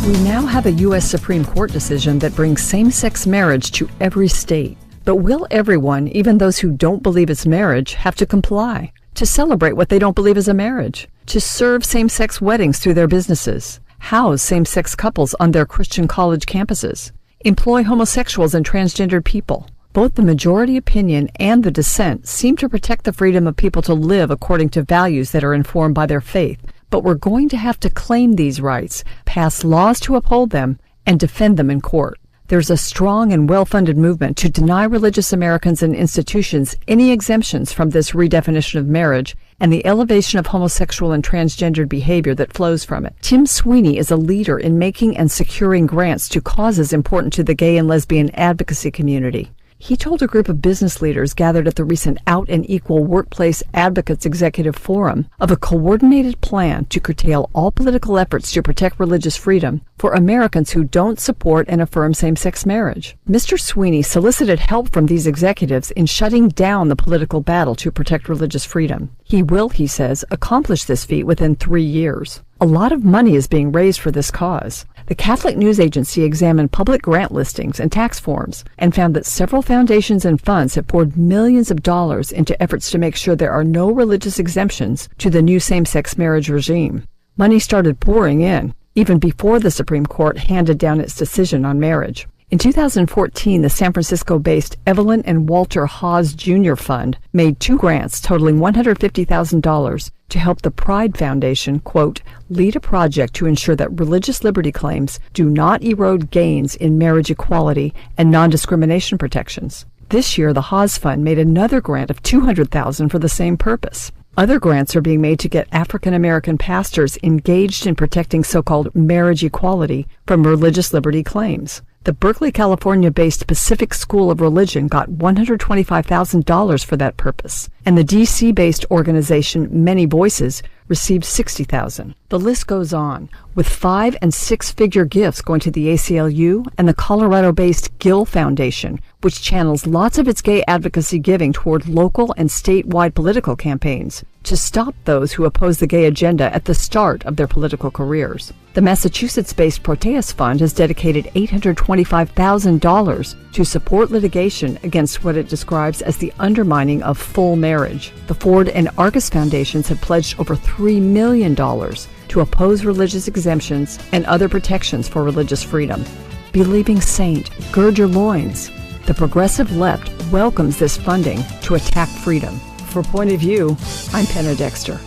We now have a U.S. Supreme Court decision that brings same-sex marriage to every state. But will everyone, even those who don't believe it's marriage, have to comply? To celebrate what they don't believe is a marriage? To serve same-sex weddings through their businesses? House same-sex couples on their Christian college campuses? Employ homosexuals and transgendered people? Both the majority opinion and the dissent seem to protect the freedom of people to live according to values that are informed by their faith. But we're going to have to claim these rights, pass laws to uphold them, and defend them in court. There's a strong and well-funded movement to deny religious Americans and institutions any exemptions from this redefinition of marriage and the elevation of homosexual and transgendered behavior that flows from it. Tim Sweeney is a leader in making and securing grants to causes important to the gay and lesbian advocacy community. He told a group of business leaders gathered at the recent Out and Equal Workplace Advocates Executive Forum of a coordinated plan to curtail all political efforts to protect religious freedom for Americans who don't support and affirm same-sex marriage. Mr. Sweeney solicited help from these executives in shutting down the political battle to protect religious freedom. He will, he says, accomplish this feat within 3 years. A lot of money is being raised for this cause. The Catholic News Agency examined public grant listings and tax forms and found that several foundations and funds have poured millions of dollars into efforts to make sure there are no religious exemptions to the new same-sex marriage regime. Money started pouring in even before the Supreme Court handed down its decision on marriage. In 2014, the San Francisco-based Evelyn and Walter Hawes Jr. Fund made 2 grants totaling $150,000 to help the Pride Foundation, quote, lead a project to ensure that religious liberty claims do not erode gains in marriage equality and non-discrimination protections. This year, the Hawes Fund made another grant of $200,000 for the same purpose. Other grants are being made to get African American pastors engaged in protecting so-called marriage equality from religious liberty claims. The Berkeley, California-based Pacific School of Religion got $125,000 for that purpose, and the D.C.-based organization Many Voices received $60,000. The list goes on, with 5- and 6-figure gifts going to the ACLU and the Colorado-based Gill Foundation, which channels lots of its gay advocacy giving toward local and statewide political campaigns to stop those who oppose the gay agenda at the start of their political careers. The Massachusetts-based Proteus Fund has dedicated $825,000 to support litigation against what it describes as the undermining of full marriage. The Ford and Argus Foundations have pledged over $3 million to oppose religious exemptions and other protections for religious freedom. Believing saint, gird your loins. The progressive left welcomes this funding to attack freedom. For Point of View, I'm Penna Dexter.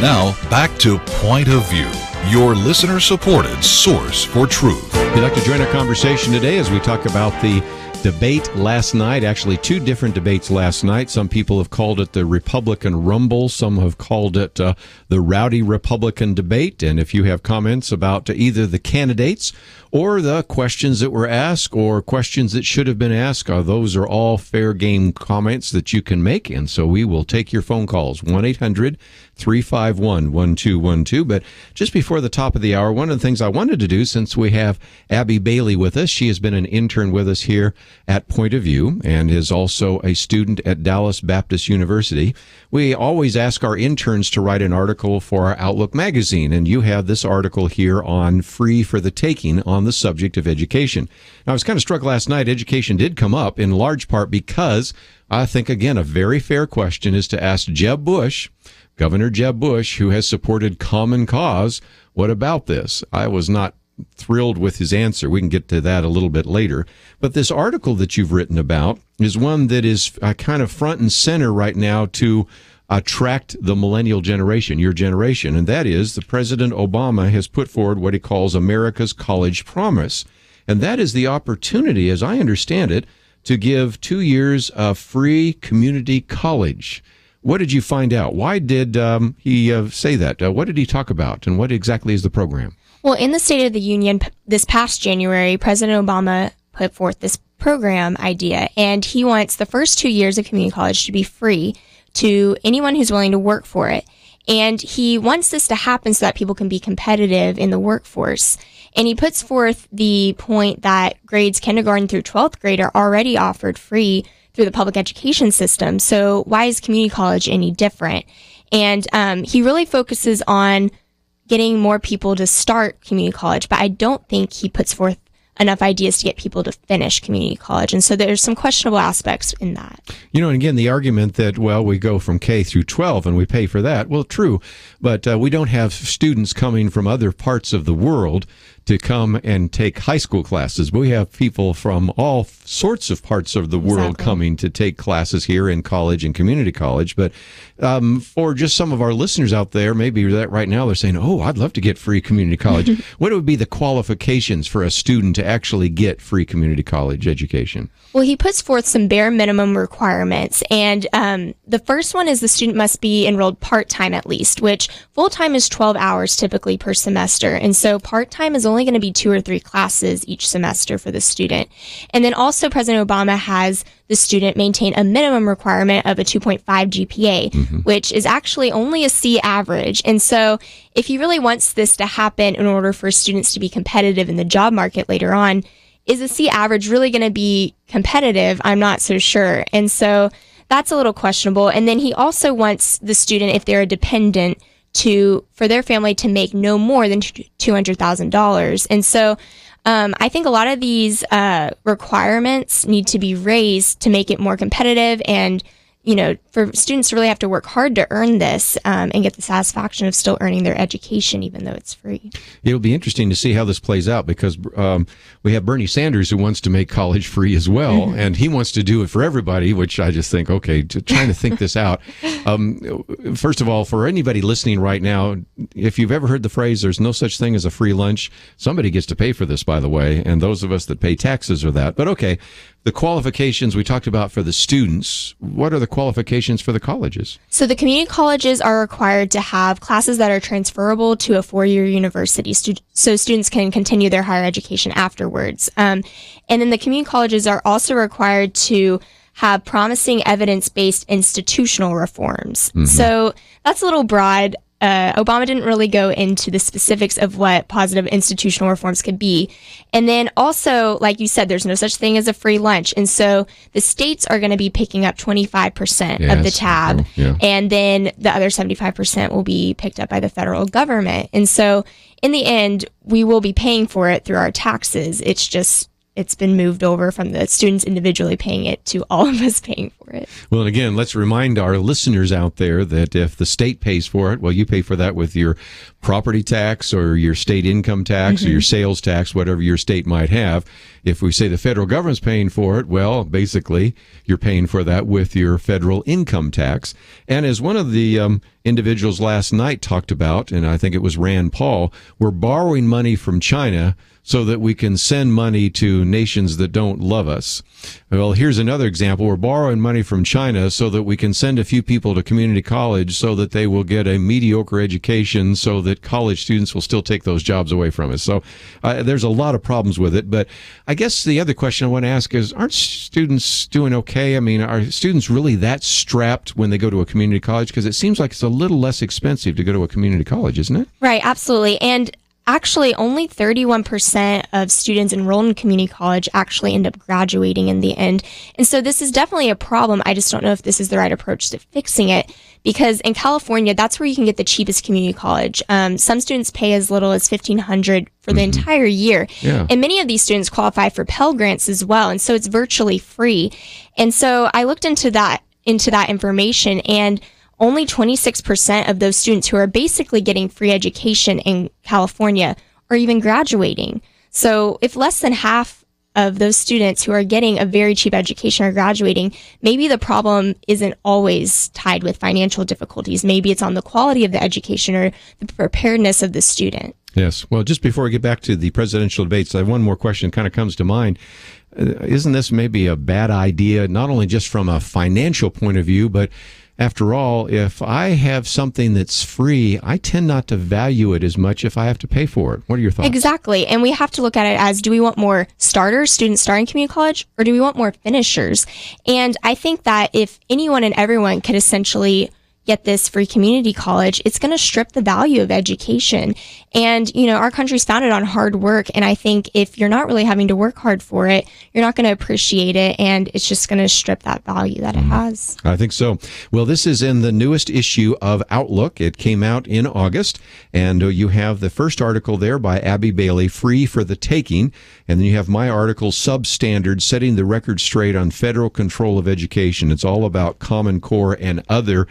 Now, back to Point of View, your listener-supported source for truth. If you'd like to join our conversation today as we talk about the debate last night, actually 2 different debates last night. Some people have called it the Republican Rumble. Some have called it the Rowdy Republican Debate. And if you have comments about either the candidates or the questions that were asked or questions that should have been asked, those are all fair game comments that you can make. And so we will take your phone calls, 1-800-351-1212. But just before the top of the hour, one of the things I wanted to do, since we have Abby Bailey with us, she has been an intern with us here at Point of View and is also a student at Dallas Baptist University. We always ask our interns to write an article for our Outlook magazine, and you have this article here on Free for the Taking on the subject of education. Now, I was kind of struck last night. Education did come up in large part because I think, again, a very fair question is to ask Jeb Bush, Governor Jeb Bush, who has supported Common Cause, what about this? I was not thrilled with his answer. We can get to that a little bit later. But this article that you've written about is one that is kind of front and center right now to attract the millennial generation, your generation, and that is that President Obama has put forward what he calls America's College Promise. And that is the opportunity, as I understand it, to give 2 years of free community college. What did you find out? Why did he say that? What did he talk about? And what exactly is the program? Well, in the State of the Union this past January, President Obama put forth this program idea, and he wants the first 2 years of community college to be free to anyone who's willing to work for it. And he wants this to happen so that people can be competitive in the workforce. And he puts forth the point that grades kindergarten through 12th grade are already offered free through the public education system. So why is community college any different? And he really focuses on getting more people to start community college, but I don't think he puts forth enough ideas to get people to finish community college. And so there's some questionable aspects in that. You know, and again, the argument that, well, we go from K through 12 and we pay for that. Well, true, but we don't have students coming from other parts of the world to come and take high school classes. We have people from all sorts of parts of the world coming to take classes here in college and community college. But for just some of our listeners out there, maybe that right now they're saying, oh, I'd love to get free community college. What would be the qualifications for a student to actually get free community college education? Well, he puts forth some bare minimum requirements, and the first one is the student must be enrolled part-time at least, which full-time is 12 hours typically per semester, and so part-time is only going to be 2 or 3 classes each semester for the student. And then also President Obama has the student maintain a minimum requirement of a 2.5 GPA, which is actually only a C average. And so if he really wants this to happen in order for students to be competitive in the job market later on, is a C average really going to be competitive? I'm not so sure. And so that's a little questionable. And then he also wants the student, if they're a dependent, for their family to make no more than $200,000. And so I think a lot of these requirements need to be raised to make it more competitive, and for students to really have to work hard to earn this and get the satisfaction of still earning their education, even though it's free. It'll be interesting to see how this plays out, because we have Bernie Sanders who wants to make college free as well, and he wants to do it for everybody, which I just think, okay, trying to think this out. First of all, for anybody listening right now, if you've ever heard the phrase, there's no such thing as a free lunch, somebody gets to pay for this, by the way, and those of us that pay taxes are that. But okay, the qualifications we talked about for the students, what are the qualifications for the colleges? So the community colleges are required to have classes that are transferable to a 4-year university, so students can continue their higher education afterwards. And then the community colleges are also required to have promising evidence-based institutional reforms. So that's a little broad. Obama didn't really go into the specifics of what positive institutional reforms could be. And then also, like you said, there's no such thing as a free lunch. And so the states are going to be picking up 25% of the tab. And then the other 75% will be picked up by the federal government. And so in the end, we will be paying for it through our taxes. It's been moved over from the students individually paying it to all of us paying for it. Well, and again, let's remind our listeners out there that if the state pays for it, well, you pay for that with your property tax or your state income tax or your sales tax, whatever your state might have. If we say the federal government's paying for it, well, basically, you're paying for that with your federal income tax. And as one of the individuals last night talked about, and I think it was Rand Paul, we're borrowing money from China so that we can send money to nations that don't love us. Well, here's another example. We're borrowing money from China so that we can send a few people to community college so that they will get a mediocre education so that college students will still take those jobs away from us. So there's a lot of problems with it. But I guess the other question I want to ask is, aren't students doing okay? I mean, are students really that strapped when they go to a community college? Because it seems like it's a little less expensive to go to a community college, isn't it? Right, absolutely. And actually, only 31% of students enrolled in community college actually end up graduating in the end. And so this is definitely a problem. I just don't know if this is the right approach to fixing it, because in California, that's where you can get the cheapest community college. Some students pay as little as $1,500 for the entire year. And many of these students qualify for Pell Grants as well. And so it's virtually free. And so I looked into that information, and only 26% of those students who are basically getting free education in California are even graduating. So if less than half of those students who are getting a very cheap education or graduating, maybe the problem isn't always tied with financial difficulties. Maybe it's on the quality of the education or the preparedness of the student. Yes. Well, just before we get back to the presidential debates, one more question kind of comes to mind. Isn't this maybe a bad idea, not only just from a financial point of view, but after all, if I have something that's free, I tend not to value it as much if I have to pay for it. What are your thoughts? Exactly. And we have to look at it as, do we want more starters, students starting community college, or do we want more finishers? And I think that if anyone and everyone could essentially get this free community college, it's going to strip the value of education. And, our country's founded on hard work. And I think if you're not really having to work hard for it, you're not going to appreciate it. And it's just going to strip that value that it has. I think so. Well, this is in the newest issue of Outlook. It came out in August. And you have the first article there by Abby Bailey, Free for the Taking. And then you have my article, Substandard, Setting the Record Straight on Federal Control of Education. It's all about Common Core and other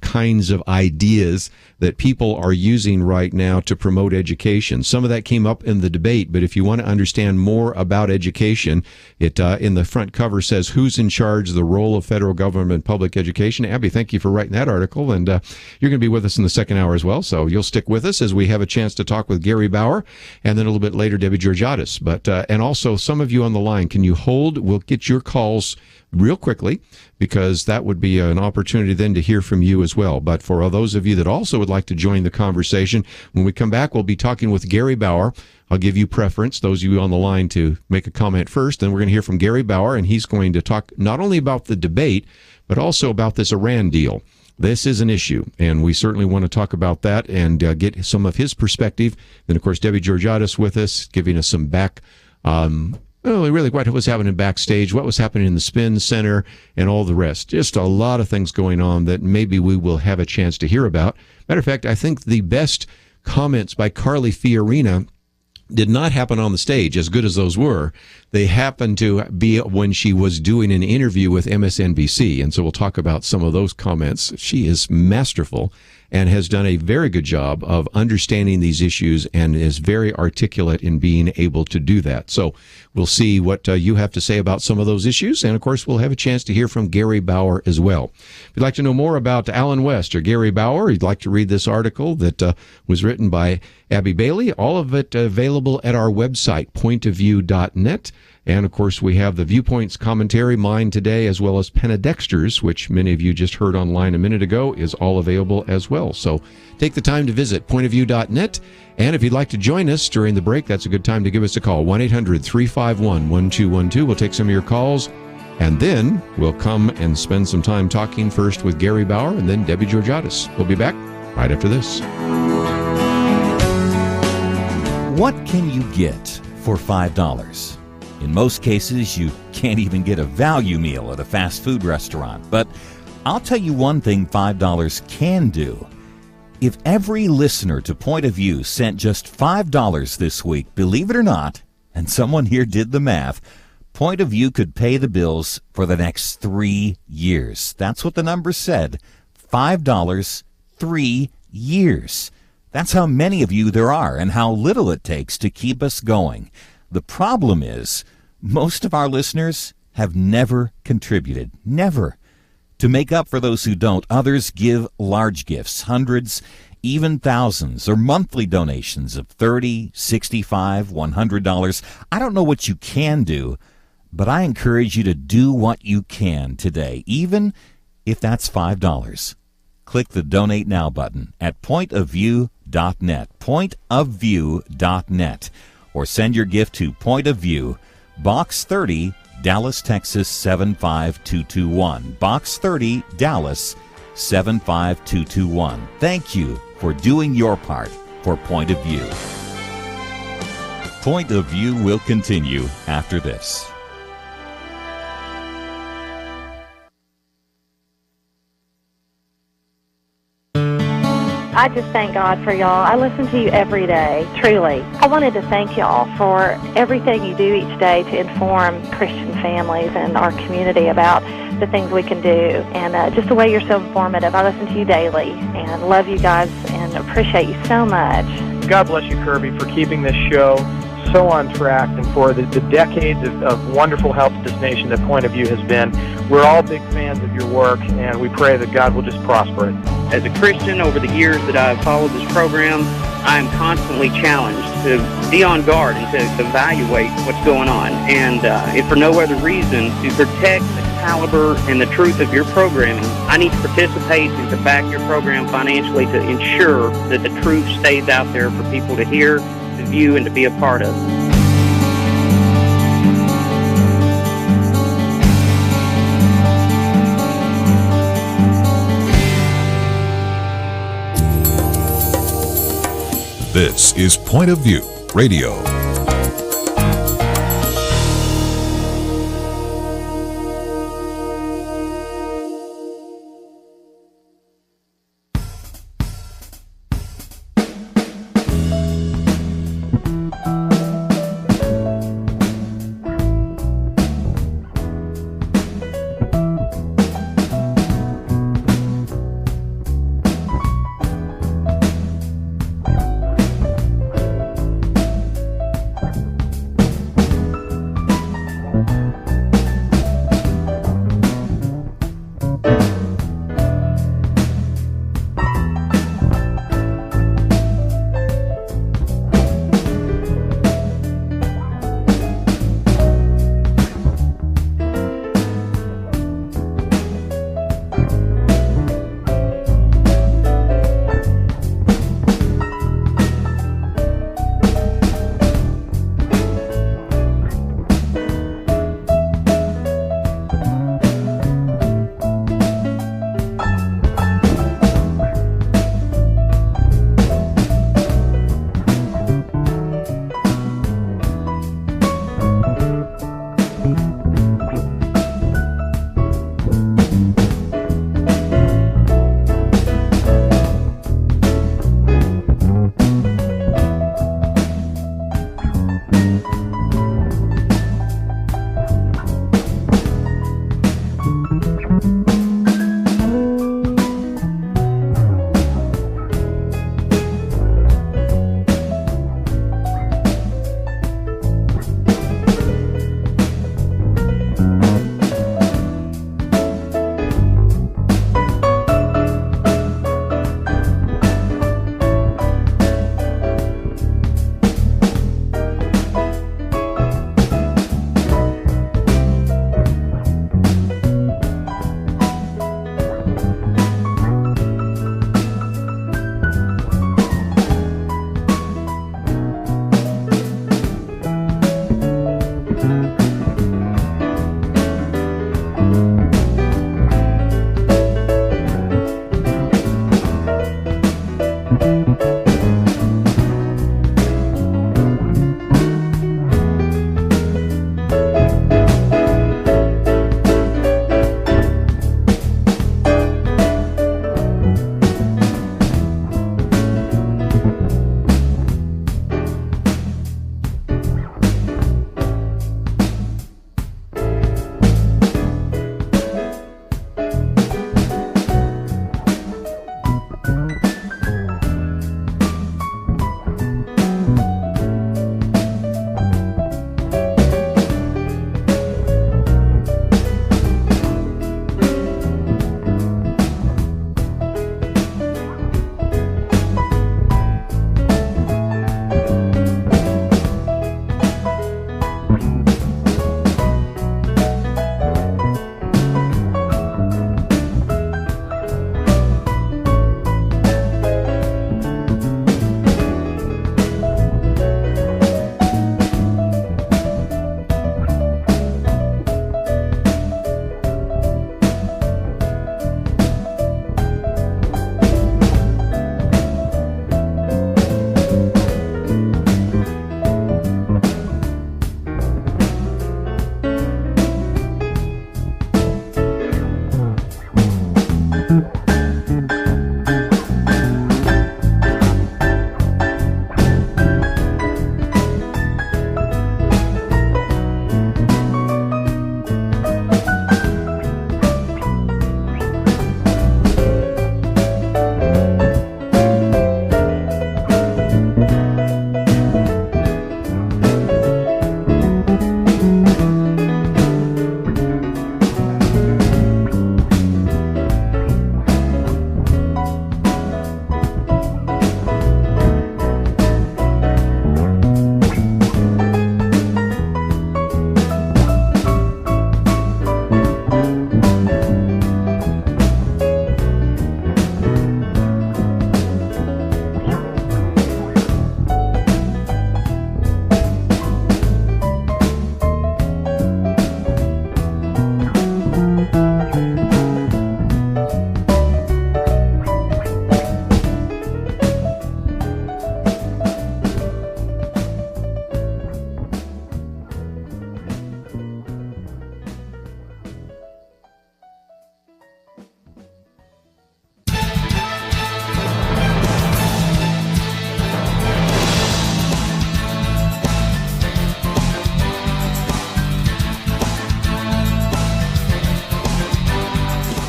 kinds of ideas that people are using right now to promote education. Some of that came up in the debate, but if you want to understand more about education, it in the front cover says, Who's in Charge? The Role of Federal Government Public Education. Abby, thank you for writing that article, and you're going to be with us in the second hour as well, so you'll stick with us as we have a chance to talk with Gary Bauer, and then a little bit later, Debbie Georgatos. But and also, some of you on the line, can you hold? We'll get your calls real quickly, because that would be an opportunity then to hear from you as well. But for those of you that also would like to join the conversation, when we come back, we'll be talking with Gary Bauer. I'll give you preference, those of you on the line, to make a comment first. Then we're going to hear from Gary Bauer, and he's going to talk not only about the debate, but also about this Iran deal. This is an issue, and we certainly want to talk about that and get some of his perspective. Then, of course, Debbie Georgatos with us, giving us some really what was happening backstage, what was happening in the Spin Center, and all the rest. Just a lot of things going on that maybe we will have a chance to hear about. Matter of fact, I think the best comments by Carly Fiorina did not happen on the stage, as good as those were. They happened to be when she was doing an interview with MSNBC, and so we'll talk about some of those comments. She is masterful and has done a very good job of understanding these issues and is very articulate in being able to do that. So we'll see what you have to say about some of those issues. And, of course, we'll have a chance to hear from Gary Bauer as well. If you'd like to know more about Alan West or Gary Bauer, you'd like to read this article that was written by Abby Bailey, all of it available at our website, pointofview.net. And, of course, we have the Viewpoints commentary, mine today, as well as Penna Dexter's, which many of you just heard online a minute ago, is all available as well. So take the time to visit pointofview.net. And if you'd like to join us during the break, that's a good time to give us a call, 1-800-351-1212. We'll take some of your calls, and then we'll come and spend some time talking first with Gary Bauer and then Debbie Georgatos. We'll be back right after this. What can you get for $5? In most cases, you can't even get a value meal at a fast food restaurant. But I'll tell you one thing $5 can do. If every listener to Point of View sent just $5 this week, believe it or not, and someone here did the math, Point of View could pay the bills for the next 3 years. That's what the number said. $5, 3 years. That's how many of you there are and how little it takes to keep us going. The problem is, most of our listeners have never contributed. Never. To make up for those who don't, others give large gifts, hundreds, even thousands, or monthly donations of $30, $65, $100. I don't know what you can do, but I encourage you to do what you can today, even if that's $5. Click the Donate Now button at pointofview.net, pointofview.net, or send your gift to Point of View, Box 30, Dallas, Texas 75221. Box 30, Dallas 75221. Thank you for doing your part for Point of View. Point of View will continue after this. I just thank God for y'all. I listen to you every day, truly. I wanted to thank y'all for everything you do each day to inform Christian families and our community about the things we can do, and just the way you're so informative. I listen to you daily and love you guys and appreciate you so much. God bless you, Kerby, for keeping this show so on track, and for the decades of wonderful help to this nation that Point of View has been. We're all big fans of your work, and we pray that God will just prosper it. As a Christian, over the years that I've followed this program, I'm constantly challenged to be on guard and to evaluate what's going on. And if for no other reason, to protect the caliber and the truth of your programming, I need to participate and to back your program financially to ensure that the truth stays out there for people to hear, to view, and to be a part of. This is Point of View Radio.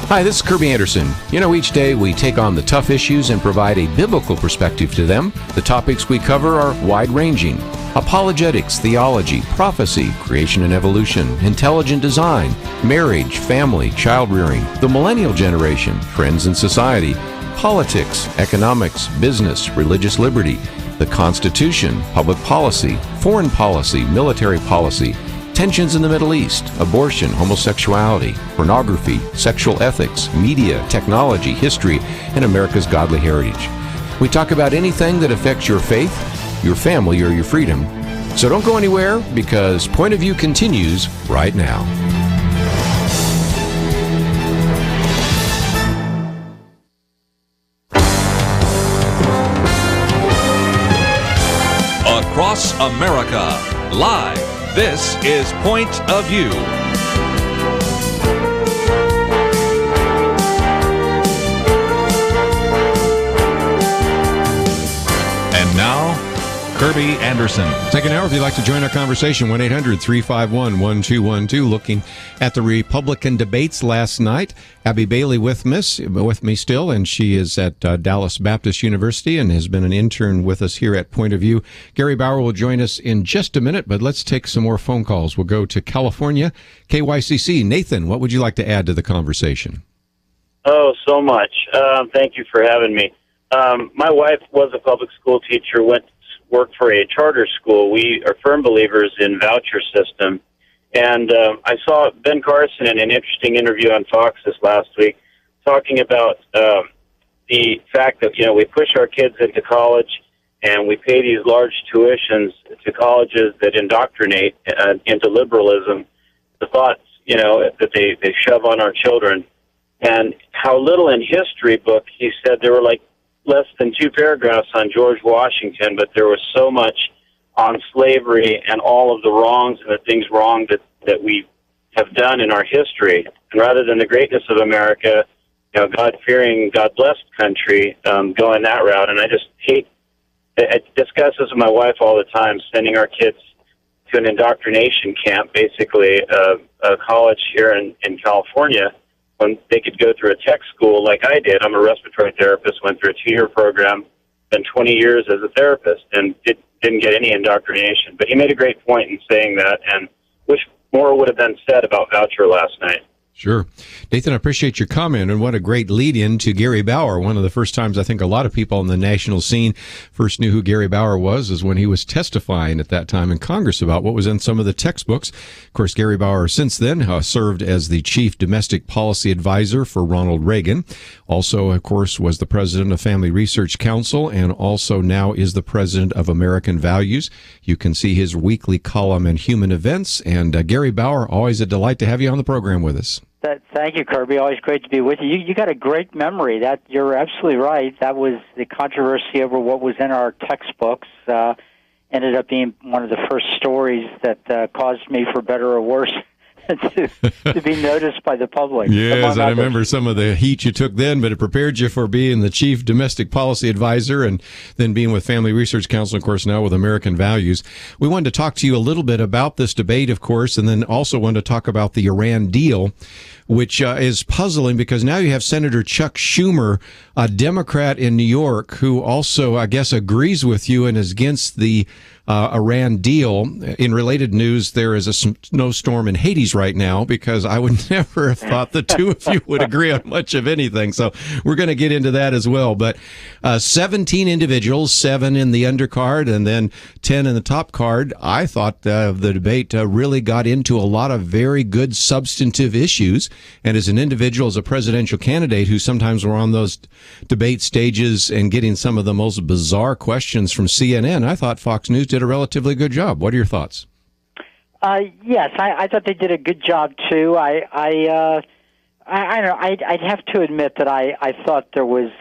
Hi, this is Kerby Anderson. You know, each day we take on the tough issues and provide a biblical perspective to them. The topics we cover are wide-ranging: apologetics, theology, prophecy, creation and evolution, intelligent design, marriage, family, child-rearing, the millennial generation, trends in society, politics, economics, business, religious liberty, the Constitution, public policy, foreign policy, military policy, tensions in the Middle East, abortion, homosexuality, pornography, sexual ethics, media, technology, history, and America's godly heritage. We talk about anything that affects your faith, your family, or your freedom. So don't go anywhere, because Point of View continues right now. Across America, live. This is Point of View. And now, Kerby Anderson. Second hour, if you'd like to join our conversation, 1-800-351-1212. Looking at the Republican debates last night. Abby Bailey with me still, and she is at Dallas Baptist University and has been an intern with us here at Point of View. Gary Bauer will join us in just a minute, but let's take some more phone calls. We'll go to California, KYCC. Nathan, what would you like to add to the conversation? Oh, so much. Thank you for having me. My wife was a public school teacher, went to work for a charter school. We are firm believers in voucher system. And I saw Ben Carson in an interesting interview on Fox this last week talking about the fact that, you know, we push our kids into college and we pay these large tuitions to colleges that indoctrinate into liberalism, the thoughts, you know, that they shove on our children. And how little in history book, he said there were like less than 2 paragraphs on George Washington, but there was so much on slavery and all of the wrongs and the things wrong that we have done in our history. And rather than the greatness of America, you know, God-fearing, God-blessed country, going that route. And I just hate, I discuss this with my wife all the time, sending our kids to an indoctrination camp, basically a college here in California, when they could go through a tech school like I did. I'm a respiratory therapist, went through a 2-year program, spent 20 years as a therapist, and didn't get any indoctrination. But he made a great point in saying that, and wish more would have been said about voucher last night. Sure. Nathan, I appreciate your comment, and what a great lead-in to Gary Bauer. One of the first times I think a lot of people on the national scene first knew who Gary Bauer was is when he was testifying at that time in Congress about what was in some of the textbooks. Of course, Gary Bauer since then served as the chief domestic policy advisor for Ronald Reagan. Also, of course, was the president of Family Research Council, and also now is the president of American Values. You can see his weekly column in Human Events. And Gary Bauer, always a delight to have you on the program with us. Thank you, Kerby. Always great to be with you. You got a great memory. That you're absolutely right. That was the controversy over what was in our textbooks. Ended up being one of the first stories that caused me, for better or worse, to be noticed by the public. Yes, I remember some of the heat you took then, but it prepared you for being the chief domestic policy advisor and then being with Family Research Council, of course, now with American Values. We wanted to talk to you a little bit about this debate, of course, and then also wanted to talk about the Iran deal, which is puzzling because now you have Senator Chuck Schumer, a Democrat in New York, who also, I guess, agrees with you and is against the Iran deal. In related news, there is a snowstorm in Hades right now, because I would never have thought the two of you would agree on much of anything. So we're going to get into that as well. But 17 individuals, 7 in the undercard and then 10 in the top card. I thought the debate really got into a lot of very good substantive issues. And as an individual, as a presidential candidate who sometimes were on those debate stages and getting some of the most bizarre questions from CNN, I thought Fox News did a relatively good job. What are your thoughts? Yes, I thought they did a good job too. I don't know. I'd have to admit that I thought there was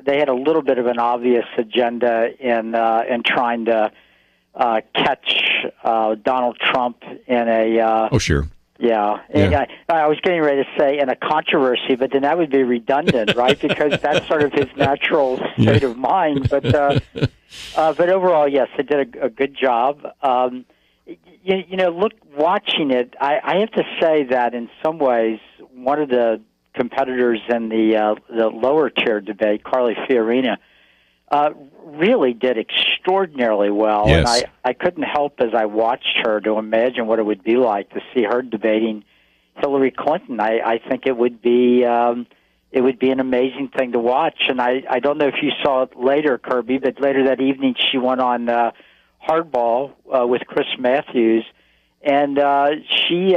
they had a little bit of an obvious agenda in trying to catch Donald Trump in a oh sure. Yeah, and I was getting ready to say in a controversy, but then that would be redundant, right? Because that's sort of his natural state of mind. But overall, yes, they did a good job. Watching it, I have to say that in some ways, one of the competitors in the lower tier debate, Carly Fiorina, really did extraordinarily well. Yes. And I couldn't help as I watched her to imagine what it would be like to see her debating Hillary Clinton. I think it would be an amazing thing to watch. And I don't know if you saw it later, Kerby, but later that evening she went on Hardball with Chris Matthews, and she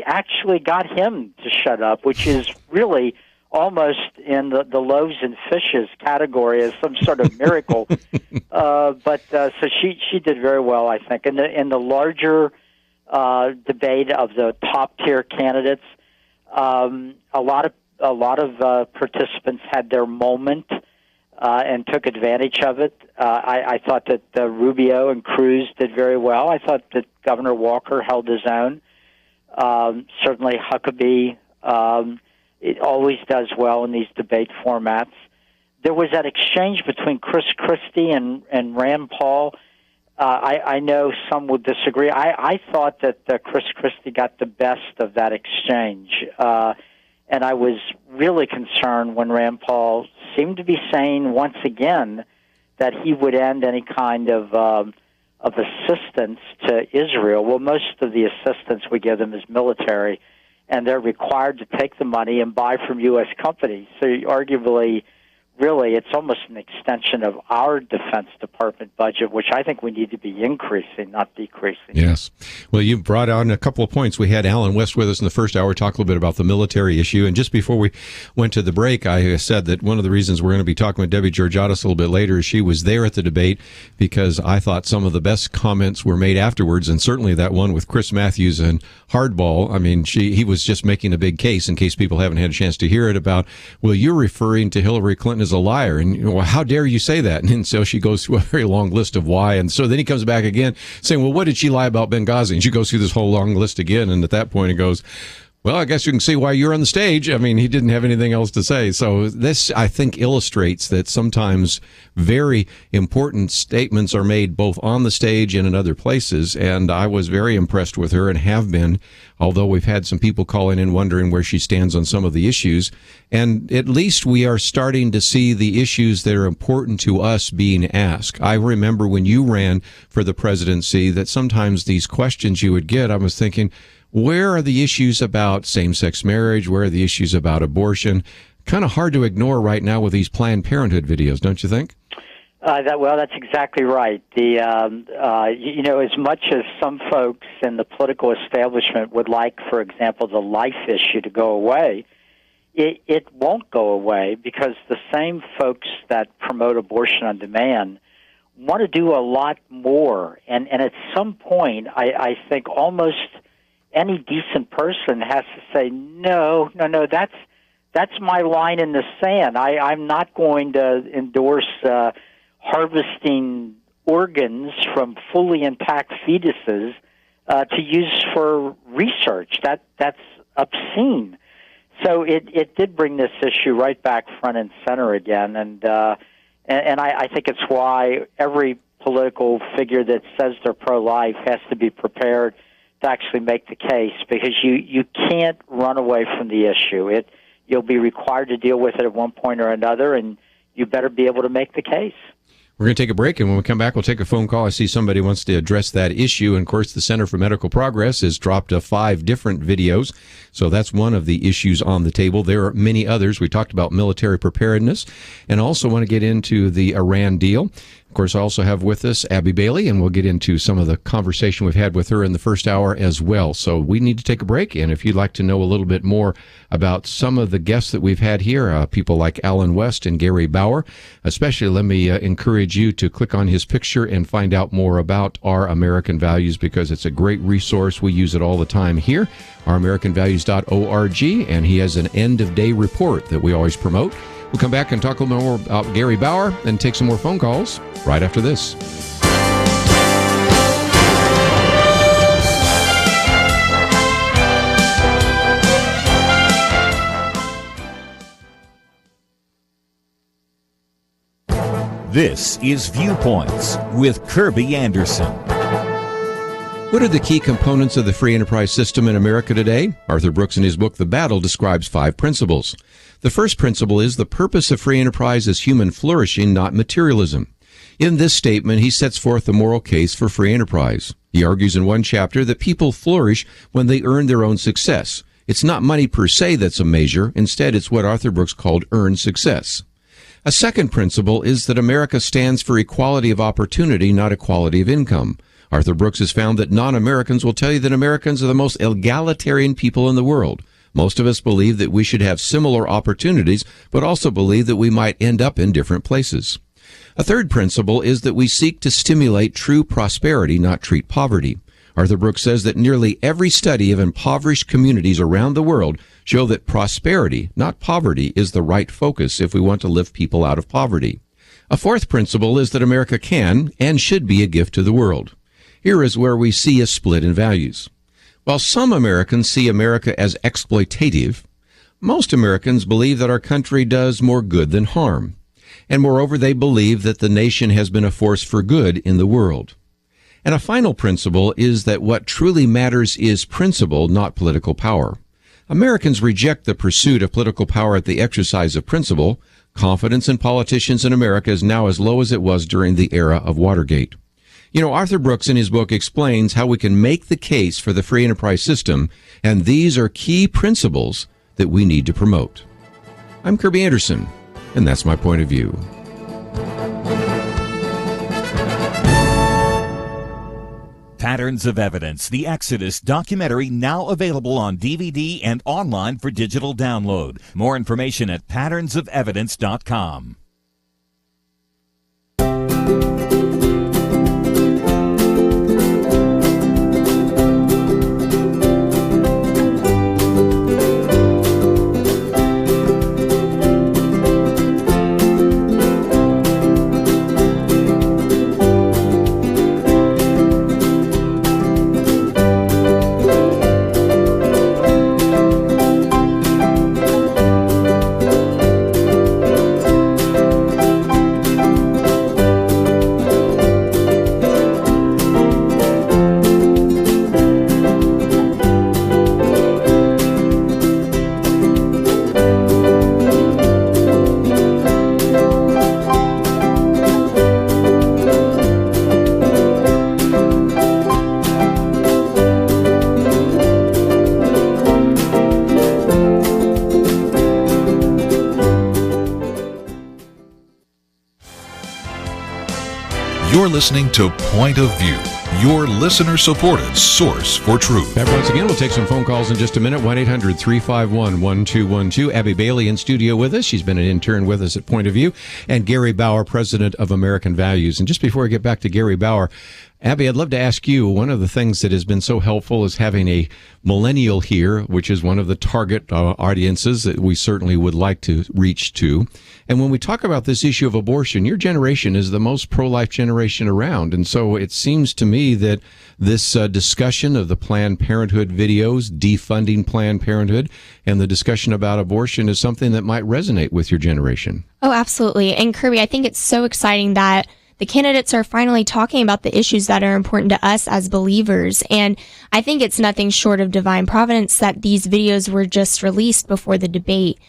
actually got him to shut up, which is really almost in the loaves and fishes category as some sort of miracle. But so she did very well, I think. In the larger debate of the top tier candidates, a lot of participants had their moment and took advantage of it. I thought that Rubio and Cruz did very well. I thought that Governor Walker held his own. Certainly Huckabee it always does well in these debate formats. There was that exchange between Chris Christie and Rand Paul. I know some would disagree. I thought that Chris Christie got the best of that exchange. And I was really concerned when Rand Paul seemed to be saying once again that he would end any kind of assistance to Israel. Well, most of the assistance we give them is military, and they're required to take the money and buy from U.S. companies. So arguably, really, it's almost an extension of our Defense Department budget, which I think we need to be increasing, not decreasing. Yes. Well, you brought on a couple of points. We had Alan West with us in the first hour, talk a little bit about the military issue. And just before we went to the break, I said that one of the reasons we're going to be talking with Debbie Georgatos a little bit later is she was there at the debate because I thought some of the best comments were made afterwards, and certainly that one with Chris Matthews and Hardball. I mean, he was just making a big case, in case people haven't had a chance to hear it, about, well, you're referring to Hillary Clinton as a liar, and well, how dare you say that? And so she goes through a very long list of why, and so then he comes back again saying, well, what did she lie about Benghazi? And she goes through this whole long list again, and at that point it goes, well, I guess you can see why you're on the stage. I mean, he didn't have anything else to say. So this, I think, illustrates that sometimes very important statements are made both on the stage and in other places. And I was very impressed with her and have been, although we've had some people calling in wondering where she stands on some of the issues. And at least we are starting to see the issues that are important to us being asked. I remember when you ran for the presidency that sometimes these questions you would get, I was thinking, where are the issues about same-sex marriage? Where are the issues about abortion? Kind of hard to ignore right now with these Planned Parenthood videos, don't you think? That's exactly right. As much as some folks in the political establishment would like, for example, the life issue to go away, it won't go away because the same folks that promote abortion on demand want to do a lot more. And at some point, I think almost any decent person has to say, no, that's my line in the sand. I'm not going to endorse harvesting organs from fully intact fetuses to use for research. That's obscene. So it did bring this issue right back front and center again, and I think it's why every political figure that says they're pro-life has to be prepared to actually make the case, because you can't run away from the issue. You'll be required to deal with it at one point or another, and you better be able to make the case. We're going to take a break, and when we come back, we'll take a phone call. I see somebody wants to address that issue. And, of course, the Center for Medical Progress has dropped 5 different videos. So that's one of the issues on the table. There are many others. We talked about military preparedness and also want to get into the Iran deal. Of course, I also have with us Abby Bailey, and we'll get into some of the conversation we've had with her in the first hour as well. So we need to take a break, and if you'd like to know a little bit more about some of the guests that we've had here, people like Alan West and Gary Bauer, especially let me encourage you to click on his picture and find out more about Our American Values, because it's a great resource. We use it all the time here, ouramericanvalues.org, and he has an end-of-day report that we always promote. We'll come back and talk a little more about Gary Bauer and take some more phone calls right after this. This is Viewpoints with Kerby Anderson. What are the key components of the free enterprise system in America today? Arthur Brooks, in his book, The Battle, describes 5 principles. The first principle is the purpose of free enterprise is human flourishing, not materialism. In this statement, he sets forth the moral case for free enterprise. He argues in one chapter that people flourish when they earn their own success. It's not money per se that's a measure. Instead, it's what Arthur Brooks called earned success. A second principle is that America stands for equality of opportunity, not equality of income. Arthur Brooks has found that non-Americans will tell you that Americans are the most egalitarian people in the world. Most of us believe that we should have similar opportunities, but also believe that we might end up in different places. A third principle is that we seek to stimulate true prosperity, not treat poverty. Arthur Brooks says that nearly every study of impoverished communities around the world show that prosperity, not poverty, is the right focus if we want to lift people out of poverty. A fourth principle is that America can and should be a gift to the world. Here is where we see a split in values. While some Americans see America as exploitative, most Americans believe that our country does more good than harm. And moreover, they believe that the nation has been a force for good in the world. And a final principle is that what truly matters is principle, not political power. Americans reject the pursuit of political power at the exercise of principle. Confidence in politicians in America is now as low as it was during the era of Watergate. You know, Arthur Brooks in his book explains how we can make the case for the free enterprise system, and these are key principles that we need to promote. I'm Kerby Anderson, and that's my point of view. Patterns of Evidence, the Exodus documentary, now available on DVD and online for digital download. More information at patternsofevidence.com. You're listening to Point of View, your listener-supported source for truth. Back once again, we'll take some phone calls in just a minute. 1-800-351-1212. Abby Bailey in studio with us. She's been an intern with us at Point of View. And Gary Bauer, president of American Values. And just before I get back to Gary Bauer, Abby, I'd love to ask you, one of the things that has been so helpful is having a millennial here, which is one of the target audiences that we certainly would like to reach to. And when we talk about this issue of abortion, your generation is the most pro-life generation around. And so it seems to me that this discussion of the Planned Parenthood videos, defunding Planned Parenthood, and the discussion about abortion is something that might resonate with your generation. Oh, absolutely. And Kerby, I think it's so exciting that the candidates are finally talking about the issues that are important to us as believers. And I think it's nothing short of divine providence that these videos were just released before the debate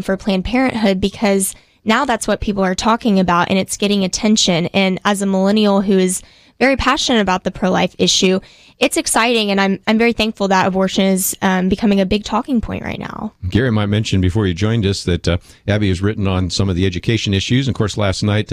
for Planned Parenthood, because now that's what people are talking about and it's getting attention. And as a millennial who is very passionate about the pro-life issue, it's exciting, and I'm very thankful that abortion is becoming a big talking point right now. Gary might mention before you joined us that Abby has written on some of the education issues. And of course, last night,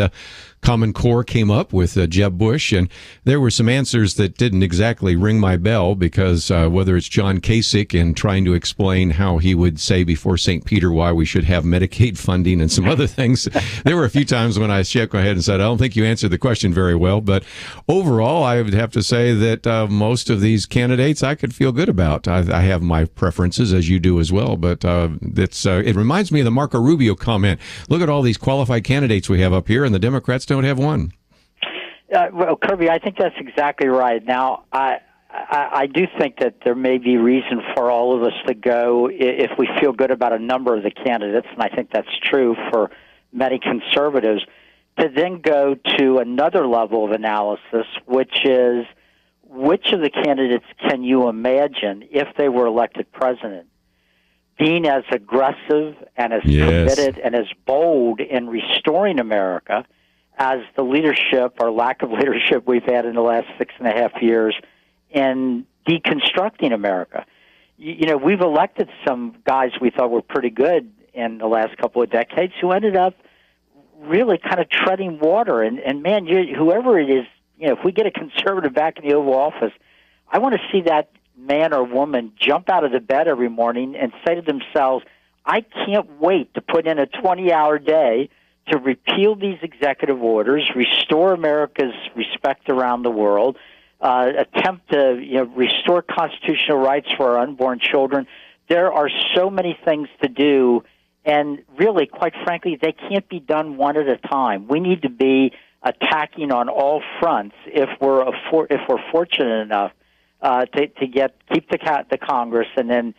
Common Core came up with Jeb Bush, and there were some answers that didn't exactly ring my bell, because whether it's John Kasich and trying to explain how he would say before St. Peter why we should have Medicaid funding and some other things, there were a few times when I shook my head and said, I don't think you answered the question very well. But overall, I would have to say that most of these candidates I could feel good about. I have my preferences, as you do as well, but it reminds me of the Marco Rubio comment. Look at all these qualified candidates we have up here, and the Democrats don't have one. Well, Kerby, I think that's exactly right. Now, I do think that there may be reason for all of us to go if we feel good about a number of the candidates, and I think that's true for many conservatives, to then go to another level of analysis, which is which of the candidates can you imagine, if they were elected president, being as aggressive and as committed and as bold in restoring America as the leadership or lack of leadership we've had in the last 6.5 years in deconstructing America? You know, we've elected some guys we thought were pretty good in the last couple of decades who ended up really kind of treading water. And man, whoever it is, you know, if we get a conservative back in the Oval Office, I want to see that man or woman jump out of the bed every morning and say to themselves, I can't wait to put in a 20-hour day to repeal these executive orders, restore America's respect around the world, attempt to restore constitutional rights for our unborn children. There are so many things to do, and really, quite frankly, they can't be done one at a time. We need to be attacking on all fronts if we're fortunate enough to keep the Congress and then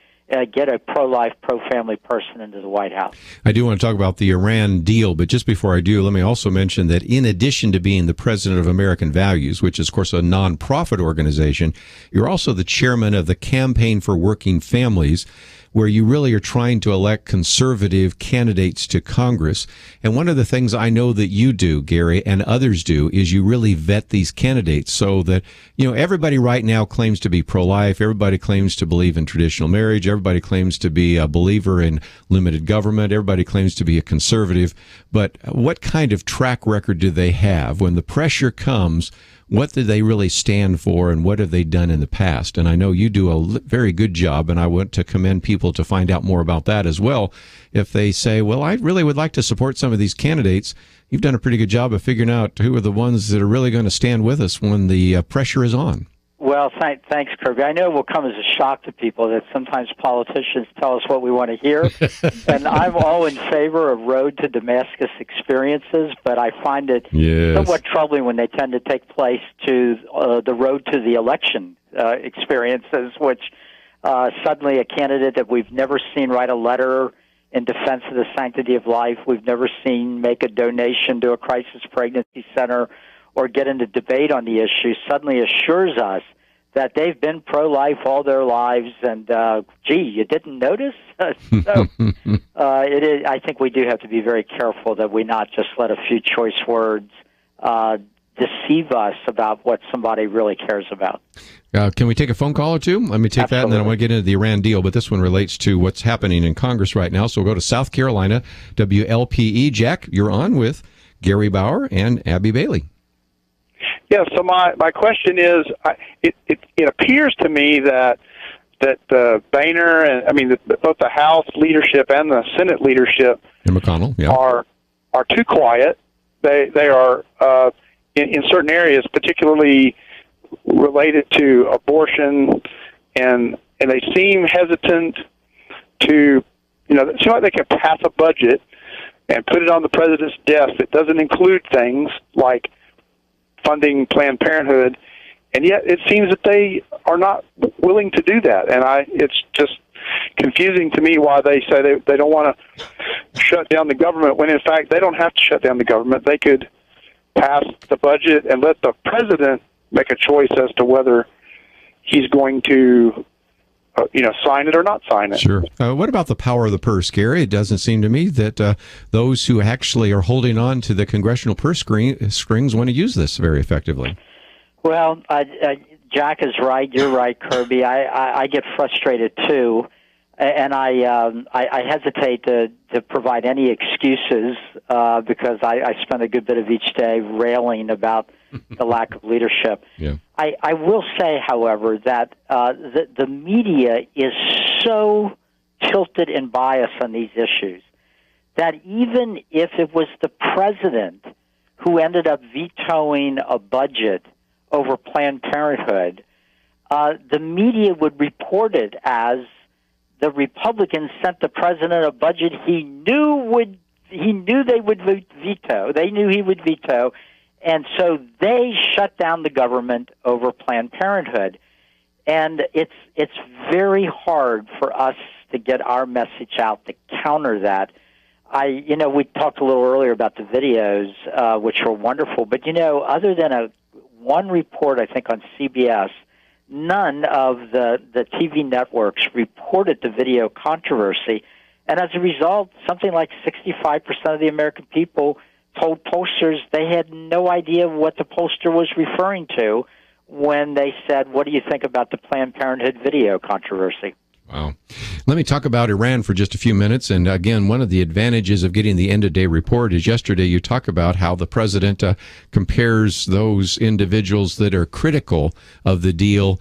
get a pro-life, pro-family person into the White House. I do want to talk about the Iran deal, but just before I do, let me also mention that in addition to being the president of American Values, which is, of course, a nonprofit organization, you're also the chairman of the Campaign for Working Families, where you really are trying to elect conservative candidates to Congress. And one of the things I know that you do, Gary, and others do, is you really vet these candidates so that, you know, everybody right now claims to be pro-life. Everybody claims to believe in traditional marriage. Everybody claims to be a believer in limited government. Everybody claims to be a conservative. But what kind of track record do they have when the pressure comes? What do they really stand for, and what have they done in the past? And I know you do a very good job, and I want to commend people to find out more about that as well. If they say, well, I really would like to support some of these candidates, you've done a pretty good job of figuring out who are the ones that are really going to stand with us when the pressure is on. Well, thanks, Kerby. I know it will come as a shock to people that sometimes politicians tell us what we want to hear, and I'm all in favor of road to Damascus experiences, but I find it somewhat troubling when they tend to take place to the road to the election experiences, which suddenly a candidate that we've never seen write a letter in defense of the sanctity of life, we've never seen make a donation to a crisis pregnancy center, or get into debate on the issue, suddenly assures us that they've been pro-life all their lives, and gee, you didn't notice? So it is. I think we do have to be very careful that we not just let a few choice words deceive us about what somebody really cares about. Can we take a phone call or two? Let me take that, and then I want to get into the Iran deal, but this one relates to what's happening in Congress right now. So we'll go to South Carolina, WLPE. Jack, you're on with Gary Bauer and Abby Bailey. Yeah, so my question is, it appears to me that Boehner and both the House leadership and the Senate leadership and McConnell are too quiet. They are in certain areas, particularly related to abortion, and they seem hesitant to, it seems like they can pass a budget and put it on the president's desk that doesn't include things like funding Planned Parenthood, and yet it seems that they are not willing to do that. And it's just confusing to me why they say they don't want to shut down the government, when in fact they don't have to shut down the government. They could pass the budget and let the president make a choice as to whether he's going to sign it or not sign it. Sure. What about the power of the purse, Gary? It doesn't seem to me that those who actually are holding on to the congressional purse strings want to use this very effectively. Well, Jack is right. You're right, Kerby. I get frustrated too, and I hesitate to provide any excuses because I spend a good bit of each day railing about the lack of leadership. Yeah. I will say, however, that the media is so tilted and biased on these issues that even if it was the president who ended up vetoing a budget over Planned Parenthood, the media would report it as the Republicans sent the president a budget he knew they would veto. They knew he would veto. And so they shut down the government over Planned Parenthood. And it's very hard for us to get our message out to counter that. We talked a little earlier about the videos, which were wonderful. But, other than a one report, I think, on CBS. None of the TV networks reported the video controversy. And as a result, something like 65% of the American people told pollsters they had no idea what the pollster was referring to when they said, what do you think about the Planned Parenthood video controversy? Wow. Let me talk about Iran for just a few minutes. And again, one of the advantages of getting the end-of-day report is yesterday you talk about how the president compares those individuals that are critical of the deal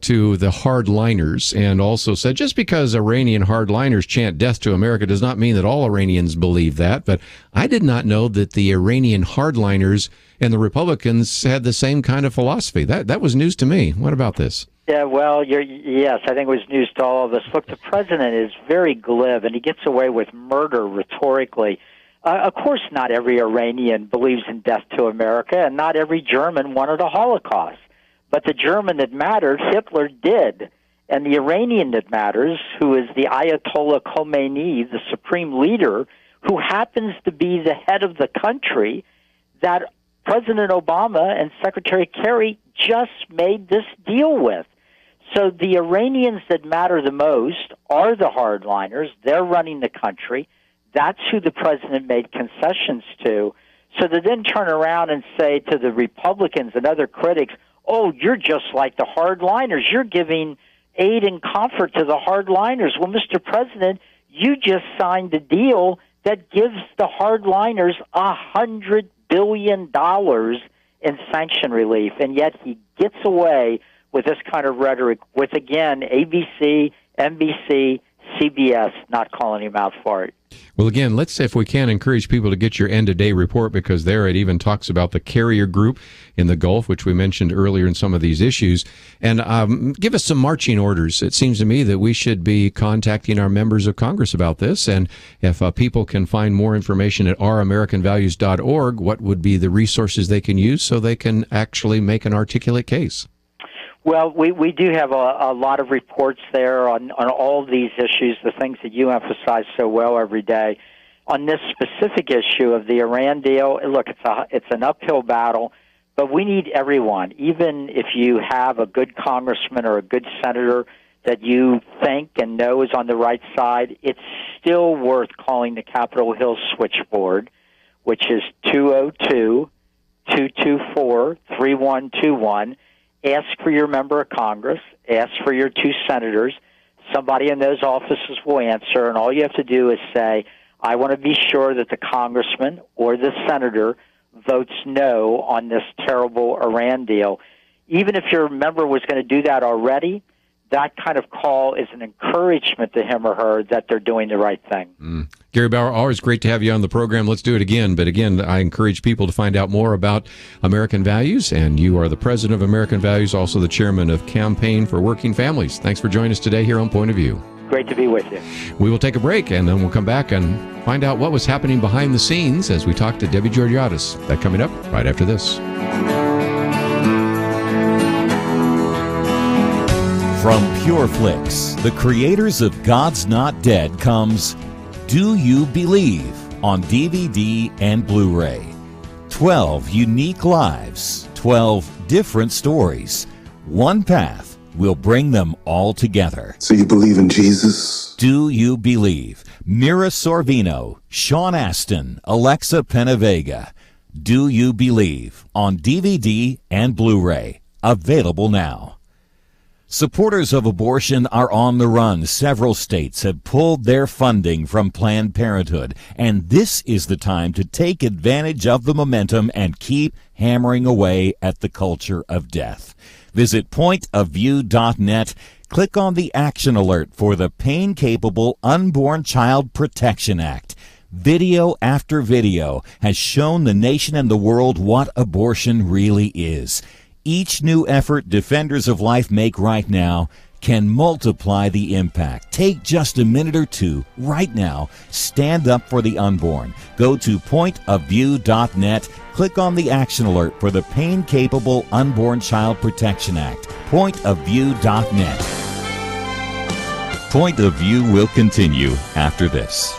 to the hardliners, and also said just because Iranian hardliners chant death to America does not mean that all Iranians believe that. But I did not know that the Iranian hardliners and the Republicans had the same kind of philosophy. That was news to me. What about this? Yeah, well, yes, I think it was news to all of us. Look, the president is very glib, and he gets away with murder rhetorically. Of course, not every Iranian believes in death to America, and not every German wanted a Holocaust. But the German that mattered, Hitler did. And the Iranian that matters, who is the Ayatollah Khomeini, the supreme leader, who happens to be the head of the country that President Obama and Secretary Kerry just made this deal with. So the Iranians that matter the most are the hardliners. They're running the country. That's who the president made concessions to. So to then turn around and say to the Republicans and other critics, oh, you're just like the hardliners. You're giving aid and comfort to the hardliners. Well, Mr. President, you just signed a deal that gives the hardliners $100 billion in sanction relief, and yet he gets away with this kind of rhetoric with, again, ABC, NBC, CBS not calling him out for it. Well, again, let's say if we can encourage people to get your end-of-day report, because there it even talks about the carrier group in the Gulf, which we mentioned earlier in some of these issues. And give us some marching orders. It seems to me that we should be contacting our members of Congress about this. And if people can find more information at ouramericanvalues.org, what would be the resources they can use so they can actually make an articulate case? Well, we do have a lot of reports there on all these issues, the things that you emphasize so well every day. On this specific issue of the Iran deal, look, it's an uphill battle, but we need everyone, even if you have a good congressman or a good senator that you think and know is on the right side, it's still worth calling the Capitol Hill switchboard, which is 202-224-3121. Ask for your member of Congress. Ask for your two senators. Somebody in those offices will answer, and all you have to do is say, I want to be sure that the congressman or the senator votes no on this terrible Iran deal. Even if your member was going to do that already, that kind of call is an encouragement to him or her that they're doing the right thing. Gary Bauer, always great to have you on the program. Let's do it again. But again, I encourage people to find out more about American Values. And you are the president of American Values, also the chairman of Campaign for Working Families. Thanks for joining us today here on Point of View. Great to be with you. We will take a break, and then we'll come back and find out what was happening behind the scenes as we talk to Debbie Georgatos. That coming up right after this. From Pure Flix, the creators of God's Not Dead, comes Do You Believe on DVD and Blu-ray. 12 unique lives, 12 different stories. One path will bring them all together. So you believe in Jesus? Do You Believe? Mira Sorvino, Sean Astin, Alexa Penavega. Do You Believe on DVD and Blu-ray. Available now. Supporters of abortion are on the run. Several states have pulled their funding from Planned Parenthood, and this is the time to take advantage of the momentum and keep hammering away at the culture of death. Visit pointofview.net. Click on the action alert for the Pain-Capable Unborn Child Protection Act. Video after video has shown the nation and the world what abortion really is. Each new effort defenders of life make right now can multiply the impact. Take just a minute or two right now. Stand up for the unborn. Go to pointofview.net. Click on the action alert for the Pain-Capable Unborn Child Protection Act. Pointofview.net. Point of View will continue after this.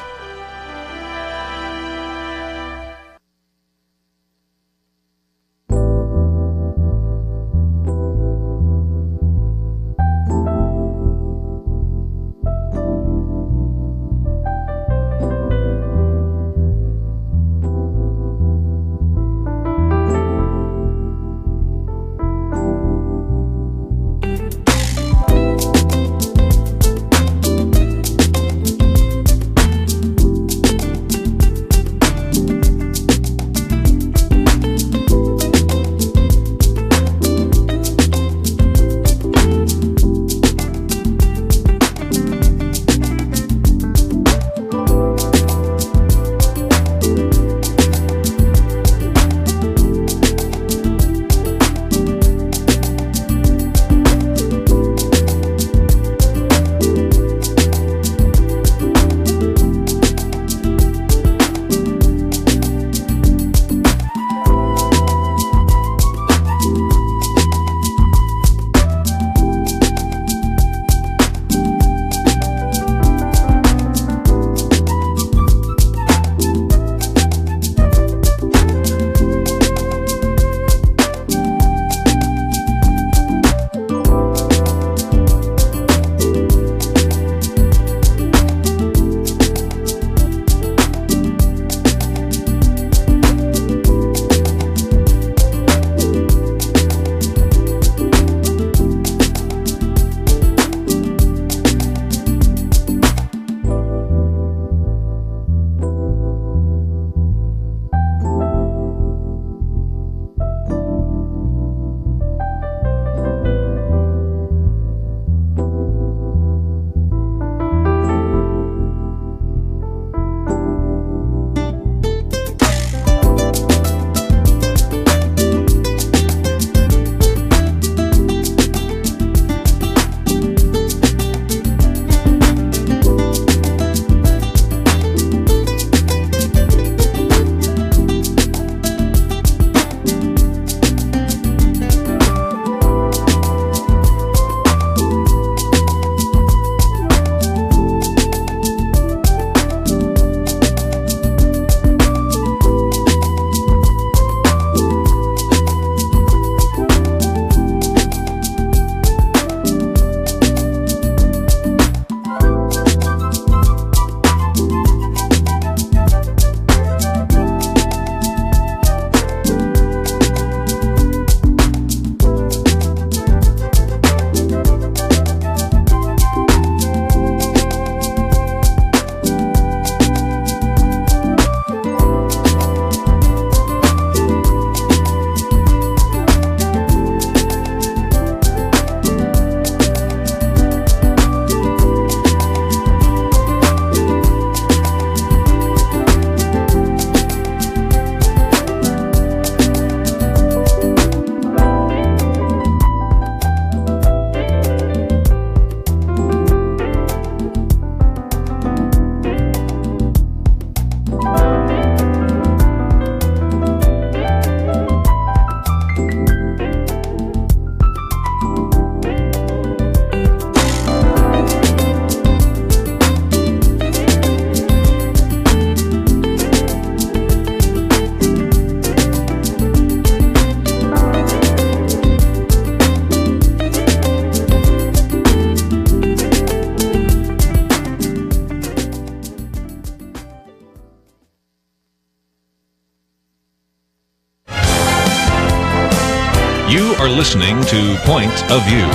listening to Point of View.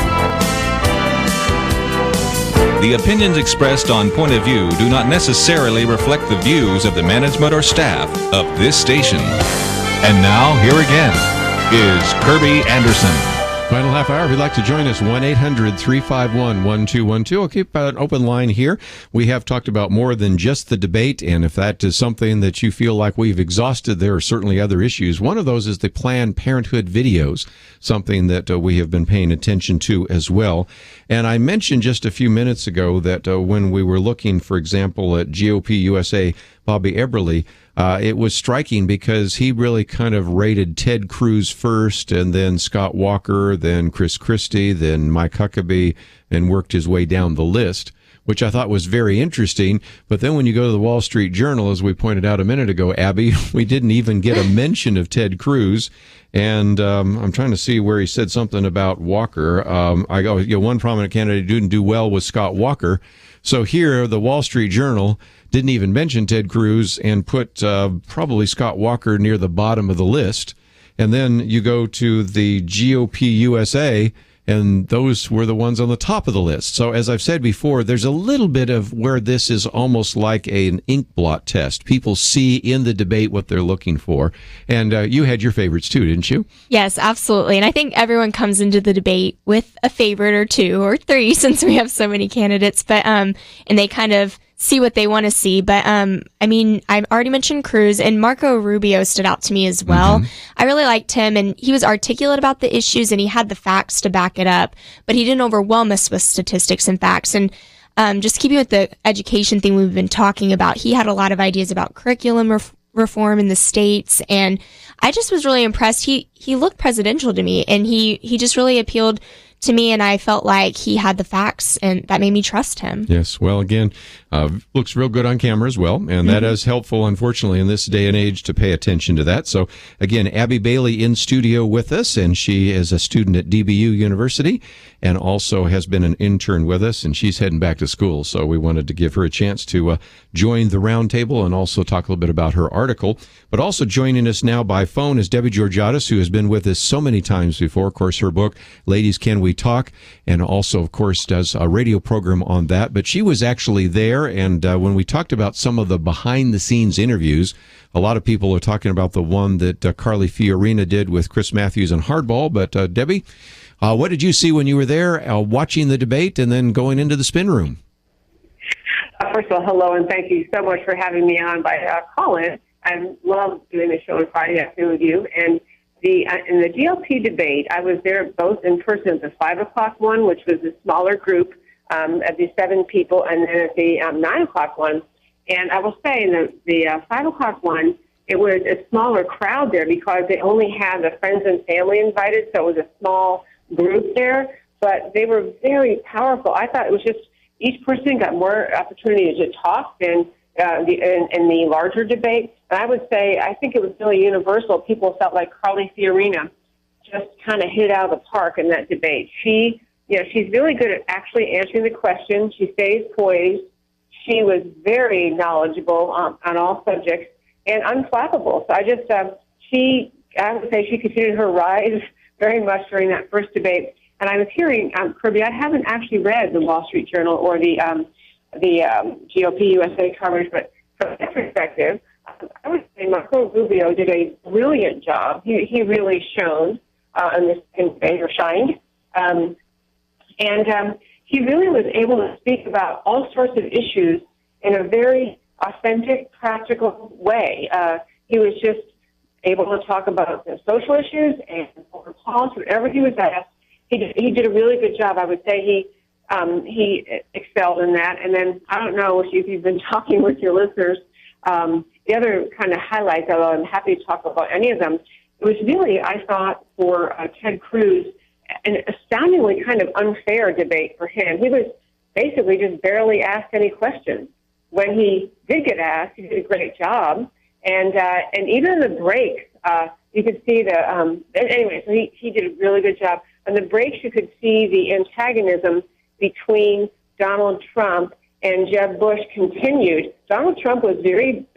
The opinions expressed on Point of View do not necessarily reflect the views of the management or staff of this station. And now, here again is Kerby Anderson. Final half hour. If you'd like to join us, 1-800-351-1212. I'll keep an open line here. We have talked about more than just the debate, and if that is something that you feel like we've exhausted, there are certainly other issues. One of those is the Planned Parenthood videos, something that we have been paying attention to as well. And I mentioned just a few minutes ago that when we were looking, for example, at GOP USA Bobby Eberle, it was striking because he really kind of rated Ted Cruz first, and then Scott Walker, then Chris Christie, then Mike Huckabee, and worked his way down the list, which I thought was very interesting. But then when you go to the Wall Street Journal, as we pointed out a minute ago, Abby, we didn't even get a mention of Ted Cruz. And I'm trying to see where he said something about Walker. I go, one prominent candidate who didn't do well was Scott Walker. So here, the Wall Street Journal didn't even mention Ted Cruz and put probably Scott Walker near the bottom of the list. And then you go to the GOP USA, and those were the ones on the top of the list. So as I've said before, there's a little bit of where this is almost like an ink blot test. People see in the debate what they're looking for. And you had your favorites too, didn't you? Yes, absolutely. And I think everyone comes into the debate with a favorite or two or three, since we have so many candidates. But and they kind of see what they want to see. But I mean, I've already mentioned Cruz, and Marco Rubio stood out to me as well. I really liked him, and he was articulate about the issues, and he had the facts to back it up, but he didn't overwhelm us with statistics and facts. And just keeping with the education thing we've been talking about, he had a lot of ideas about curriculum reform in the states, and I just was really impressed. He looked presidential to me, and he just really appealed to me, and I felt like he had the facts, and that made me trust him. Yes. Well, again, looks real good on camera as well, and that is helpful, unfortunately, in this day and age to pay attention to that. So, again, Abby Bailey in studio with us, and she is a student at DBU University and also has been an intern with us, and she's heading back to school. So we wanted to give her a chance to join the roundtable and also talk a little bit about her article. But also joining us now by phone is Debbie Georgatos, who has been with us so many times before. Of course, her book, Ladies, Can We Talk? And also, of course, does a radio program on that. But she was actually there, and when we talked about some of the behind-the-scenes interviews, a lot of people are talking about the one that Carly Fiorina did with Chris Matthews and Hardball. But Debbie, what did you see when you were there watching the debate and then going into the spin room? First of all, hello, and thank you so much for having me on by call-in. I love doing the show on Friday afternoon with you. And in the GLP debate, I was there both in person at the 5 o'clock one, which was a smaller group of the 7 people, and then at the 9 o'clock one. And I will say in the 5 o'clock one, it was a smaller crowd there because they only had the friends and family invited, so it was a small group there. But they were very powerful. I thought it was just each person got more opportunity to talk than in the larger debate. And I would say, I think it was really universal. People felt like Carly Fiorina just kind of hit it out of the park in that debate. She's really good at actually answering the question. She stays poised. She was very knowledgeable on all subjects and unflappable. So I would say she continued her rise very much during that first debate. And I was hearing, Kerby, I haven't actually read the Wall Street Journal or the GOP USA coverage, but from that perspective, I would say Marco Rubio did a brilliant job. He really shone in this debate, or shined. And he really was able to speak about all sorts of issues in a very authentic, practical way. He was just able to talk about the social issues and foreign policy, whatever he was asked. He did a really good job. I would say he excelled in that. And then I don't know if you've been talking with your listeners. The other kind of highlights, although I'm happy to talk about any of them, it was really, I thought, for Ted Cruz, an astoundingly kind of unfair debate for him. He was basically just barely asked any questions. When he did get asked, he did a great job. And even in the break, you could see anyway, so he did a really good job. On the breaks, you could see the antagonism between Donald Trump and Jeb Bush continued. Donald Trump was very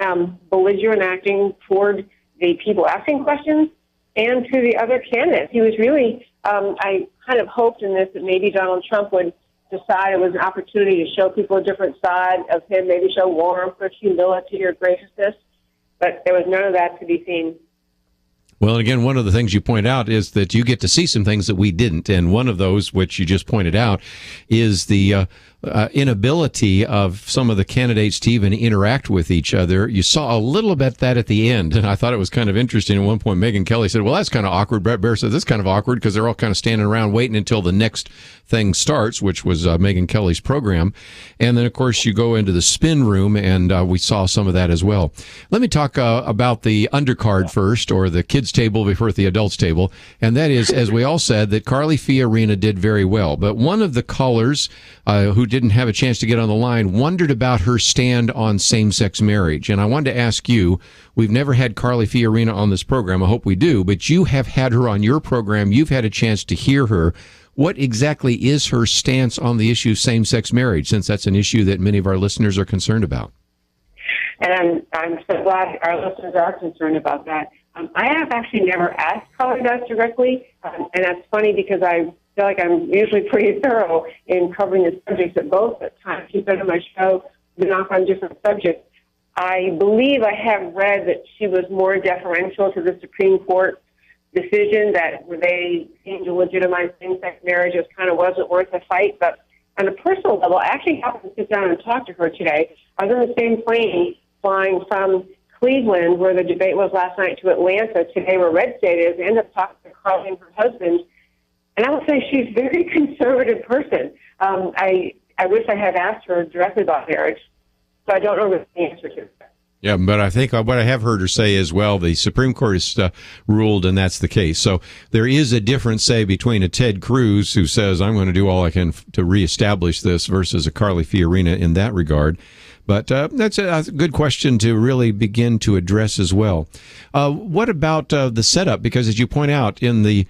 belligerent acting toward the people asking questions and to the other candidates. He was really I kind of hoped in this that maybe Donald Trump would decide it was an opportunity to show people a different side of him, maybe show warmth or humility or graciousness, but there was none of that to be seen. Well, and again, one of the things you point out is that you get to see some things that we didn't. And one of those, which you just pointed out, is the inability of some of the candidates to even interact with each other. You saw a little bit that at the end, and I thought it was kind of interesting. At one point, Megyn Kelly said, well, that's kind of awkward. Brett Baer said, this is kind of awkward because they're all kind of standing around waiting until the next thing starts, which was Megyn Kelly's program. And then, of course, you go into the spin room, and we saw some of that as well. Let me talk about the undercard first, or the kids' table before the adults' table. And that is, as we all said, that Carly Fiorina did very well. But one of the callers who didn't have a chance to get on the line wondered about her stand on same-sex marriage. And I wanted to ask you, we've never had Carly Fiorina on this program. I hope we do. But you have had her on your program. You've had a chance to hear her. What exactly is her stance on the issue of same-sex marriage, since that's an issue that many of our listeners are concerned about? And I'm so glad our listeners are concerned about that. I have actually never asked Carly that directly, and that's funny because I feel like I'm usually pretty thorough in covering the subjects at both times. She's been on my show, been off on different subjects. I believe I have read that she was more deferential to the Supreme Court decision, that where they seemed to legitimize same-sex marriage, it kind of wasn't worth the fight. But on a personal level, I actually happened to sit down and talk to her today. I was on the same plane flying from Cleveland, where the debate was last night, to Atlanta today, where Red State is. I ended up talking to Carly and her husband, and I would say she's a very conservative person. I wish I had asked her directly about marriage, so I don't know the answer to it. Yeah, but I think what I have heard her say is, well, the Supreme Court has ruled, and that's the case. So there is a difference, say, between a Ted Cruz who says, I'm going to do all I can to reestablish this, versus a Carly Fiorina in that regard. But that's a good question to really begin to address as well. What about the setup? Because as you point out, in the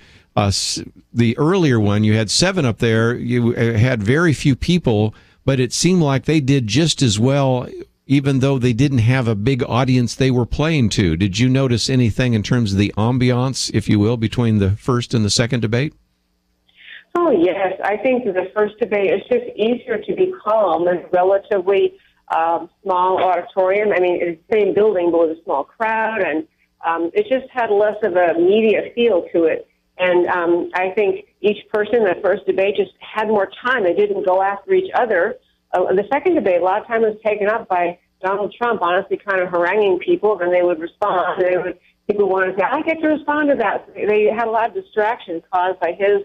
earlier one, you had 7 up there. You had very few people, but it seemed like they did just as well, even though they didn't have a big audience they were playing to. Did you notice anything in terms of the ambiance, if you will, between the first and the second debate? Oh, yes. I think that the first debate, it's just easier to be calm and relatively small auditorium. I mean, it's the same building, but with a small crowd, and it just had less of a media feel to it. And I think each person in the first debate just had more time. They didn't go after each other. The second debate, a lot of time was taken up by Donald Trump, honestly, kind of haranguing people, and they would respond. People wanted to say, I get to respond to that. They had a lot of distraction caused by his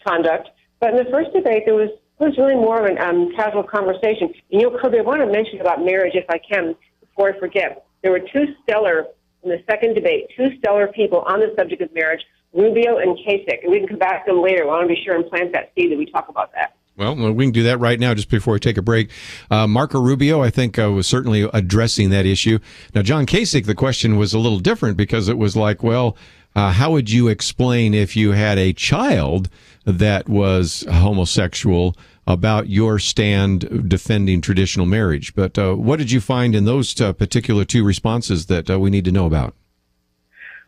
conduct. But in the first debate, it was really more of a casual conversation. And, Kirby, I want to mention about marriage, if I can, before I forget. There were in the second debate, 2 stellar people on the subject of marriage, Rubio and Kasich. And we can come back to them later. I want to be sure and plant that seed that we talk about that. Well, we can do that right now just before we take a break. Marco Rubio, I think, was certainly addressing that issue. Now, John Kasich, the question was a little different because it was like, well, how would you explain if you had a child that was homosexual about your stand defending traditional marriage? But what did you find in those particular 2 responses that we need to know about?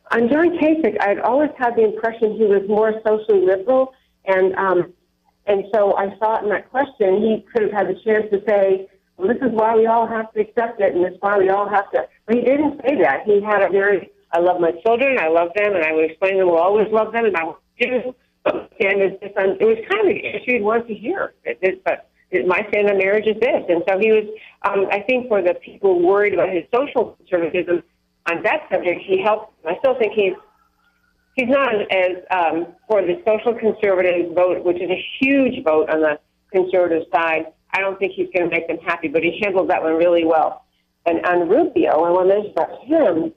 On John Kasich, I'd always had the impression he was more socially liberal, and so I thought in that question he could have had the chance to say, well, this is why we all have to accept it, and this is why we all have to. But he didn't say that. He had I love my children, I love them, and I would explain them, we'll always love them, and I will do. And it was kind of the issue he'd want to hear. My stand on marriage is this. And so he was, I think for the people worried about his social conservatism on that subject, he helped. I still think he's not as for the social conservative vote, which is a huge vote on the conservative side. I don't think he's going to make them happy, but he handled that one really well. And on Rubio, I want to mention about him,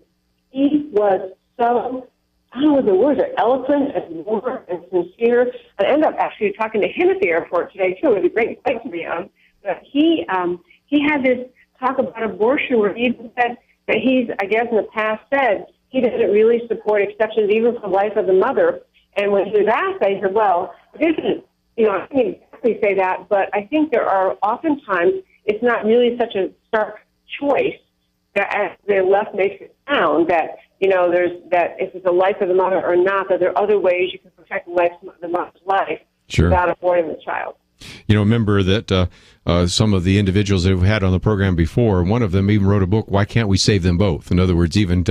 he was so, I don't know what the words are, eloquent and warm and sincere. I ended up actually talking to him at the airport today, too. It was a great place to be on. But he had this talk about abortion where he even said that he's, I guess in the past said, he doesn't really support exceptions even for the life of the mother. And when he was asked, I said, well, it isn't, I can't exactly say that, but I think there are oftentimes, it's not really such a stark choice that as the left makes it sound, that there's that if it's the life of the mother or not, that there are other ways you can protect the mother's life without aborting the child. Remember that some of the individuals that we've had on the program before, one of them even wrote a book, Why Can't We Save Them Both? In other words, even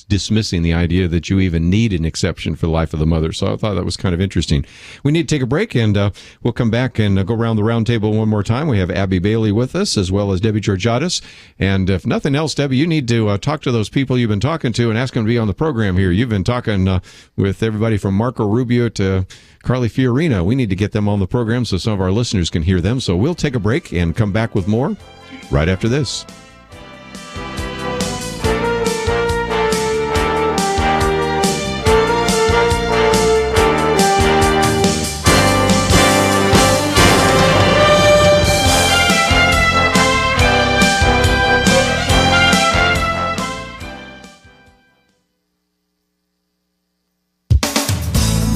dismissing the idea that you even need an exception for the life of the mother. So I thought that was kind of interesting. We need to take a break, and we'll come back and go around the round table one more time. We have Abby Bailey with us, as well as Debbie Georgatos. And if nothing else, Debbie, you need to talk to those people you've been talking to and ask them to be on the program here. You've been talking with everybody from Marco Rubio to Carly Fiorina. We need to get them on the program so some of our listeners can hear them. So we'll take a break and come back with more right after this.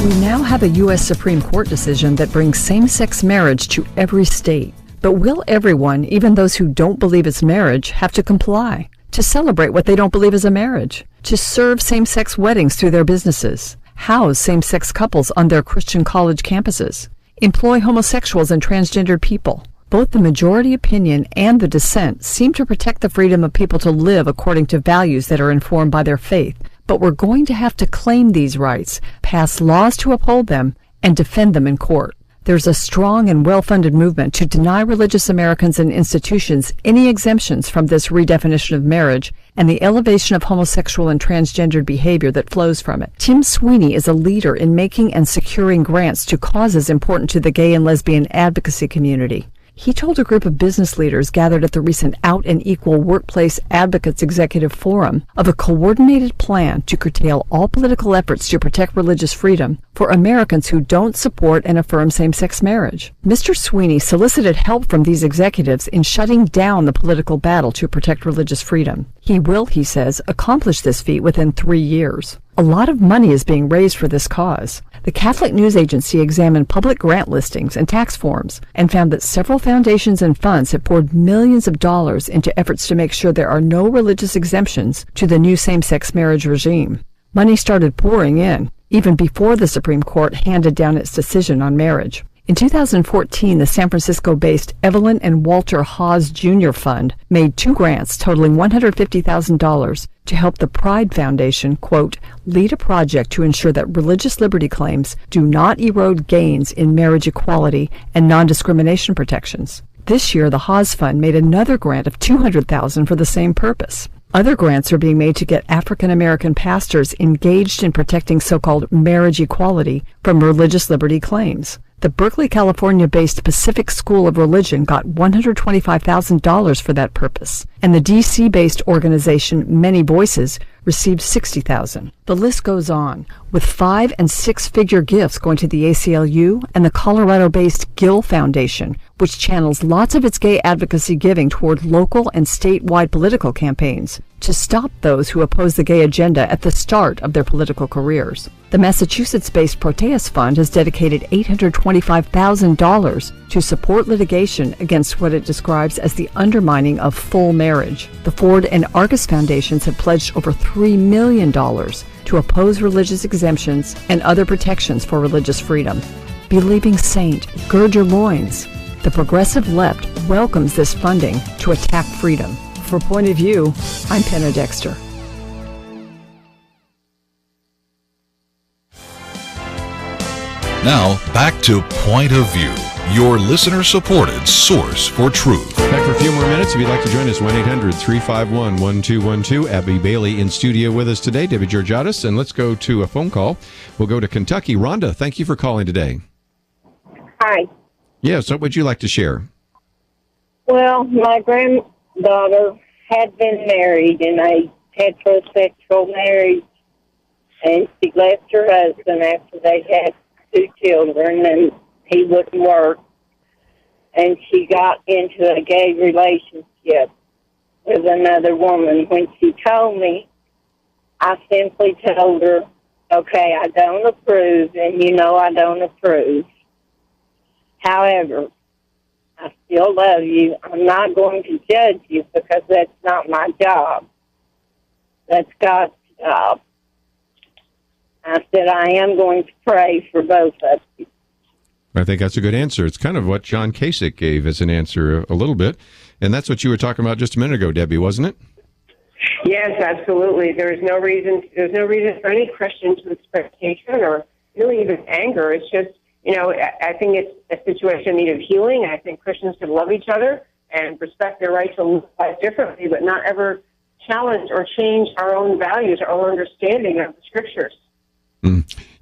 We now have a U.S. Supreme Court decision that brings same-sex marriage to every state. But will everyone, even those who don't believe it's marriage, have to comply? To celebrate what they don't believe is a marriage? To serve same-sex weddings through their businesses? House same-sex couples on their Christian college campuses? Employ homosexuals and transgendered people? Both the majority opinion and the dissent seem to protect the freedom of people to live according to values that are informed by their faith. But we're going to have to claim these rights, pass laws to uphold them, and defend them in court. There's a strong and well-funded movement to deny religious Americans and institutions any exemptions from this redefinition of marriage and the elevation of homosexual and transgendered behavior that flows from it. Tim Sweeney is a leader in making and securing grants to causes important to the gay and lesbian advocacy community. He told a group of business leaders gathered at the recent Out and Equal Workplace Advocates Executive Forum of a coordinated plan to curtail all political efforts to protect religious freedom for Americans who don't support and affirm same-sex marriage. Mr. Sweeney solicited help from these executives in shutting down the political battle to protect religious freedom. He will, he says, accomplish this feat within 3 years. A lot of money is being raised for this cause. The Catholic News Agency examined public grant listings and tax forms and found that several foundations and funds have poured millions of dollars into efforts to make sure there are no religious exemptions to the new same-sex marriage regime. Money started pouring in, even before the Supreme Court handed down its decision on marriage. In 2014, the San Francisco-based Evelyn and Walter Hawes Jr. Fund made 2 grants totaling $150,000 to help the Pride Foundation, quote, lead a project to ensure that religious liberty claims do not erode gains in marriage equality and non-discrimination protections. This year, the Hawes Fund made another grant of $200,000 for the same purpose. Other grants are being made to get African American pastors engaged in protecting so-called marriage equality from religious liberty claims. The Berkeley, California-based Pacific School of Religion got $125,000 for that purpose, and the D.C.-based organization Many Voices received $60,000. The list goes on, with 5- and 6-figure gifts going to the ACLU and the Colorado-based Gill Foundation, which channels lots of its gay advocacy giving toward local and statewide political campaigns to stop those who oppose the gay agenda at the start of their political careers. The Massachusetts-based Proteus Fund has dedicated $825,000 to support litigation against what it describes as the undermining of full marriage. The Ford and Argus Foundations have pledged over $3 million to oppose religious exemptions and other protections for religious freedom. Believing saint, gird your loins. The progressive left welcomes this funding to attack freedom. For Point of View, I'm Penna Dexter. Now, back to Point of View, your listener-supported source for truth. Back for a few more minutes. If you'd like to join us, 1-800-351-1212. Abby Bailey in studio with us today, Debbie Georgatos. And let's go to a phone call. We'll go to Kentucky. Rhonda, thank you for calling today. Hi. Yes, what would you like to share? Well, my granddaughter had been married in a heterosexual marriage, and she left her husband after they had 2 children, and he wouldn't work, and she got into a gay relationship with another woman. When she told me, I simply told her, okay, I don't approve, and you know I don't approve. However, I still love you. I'm not going to judge you because that's not my job. That's God's job. I said, I am going to pray for both of you. I think that's a good answer. It's kind of what John Kasich gave as an answer a little bit. And that's what you were talking about just a minute ago, Debbie, wasn't it? Yes, absolutely. There's no reason for any Christian to express hatred or really even anger. It's just, I think it's a situation in need of healing. I think Christians should love each other and respect their right to live life differently, but not ever challenge or change our own values, our own understanding of the Scriptures.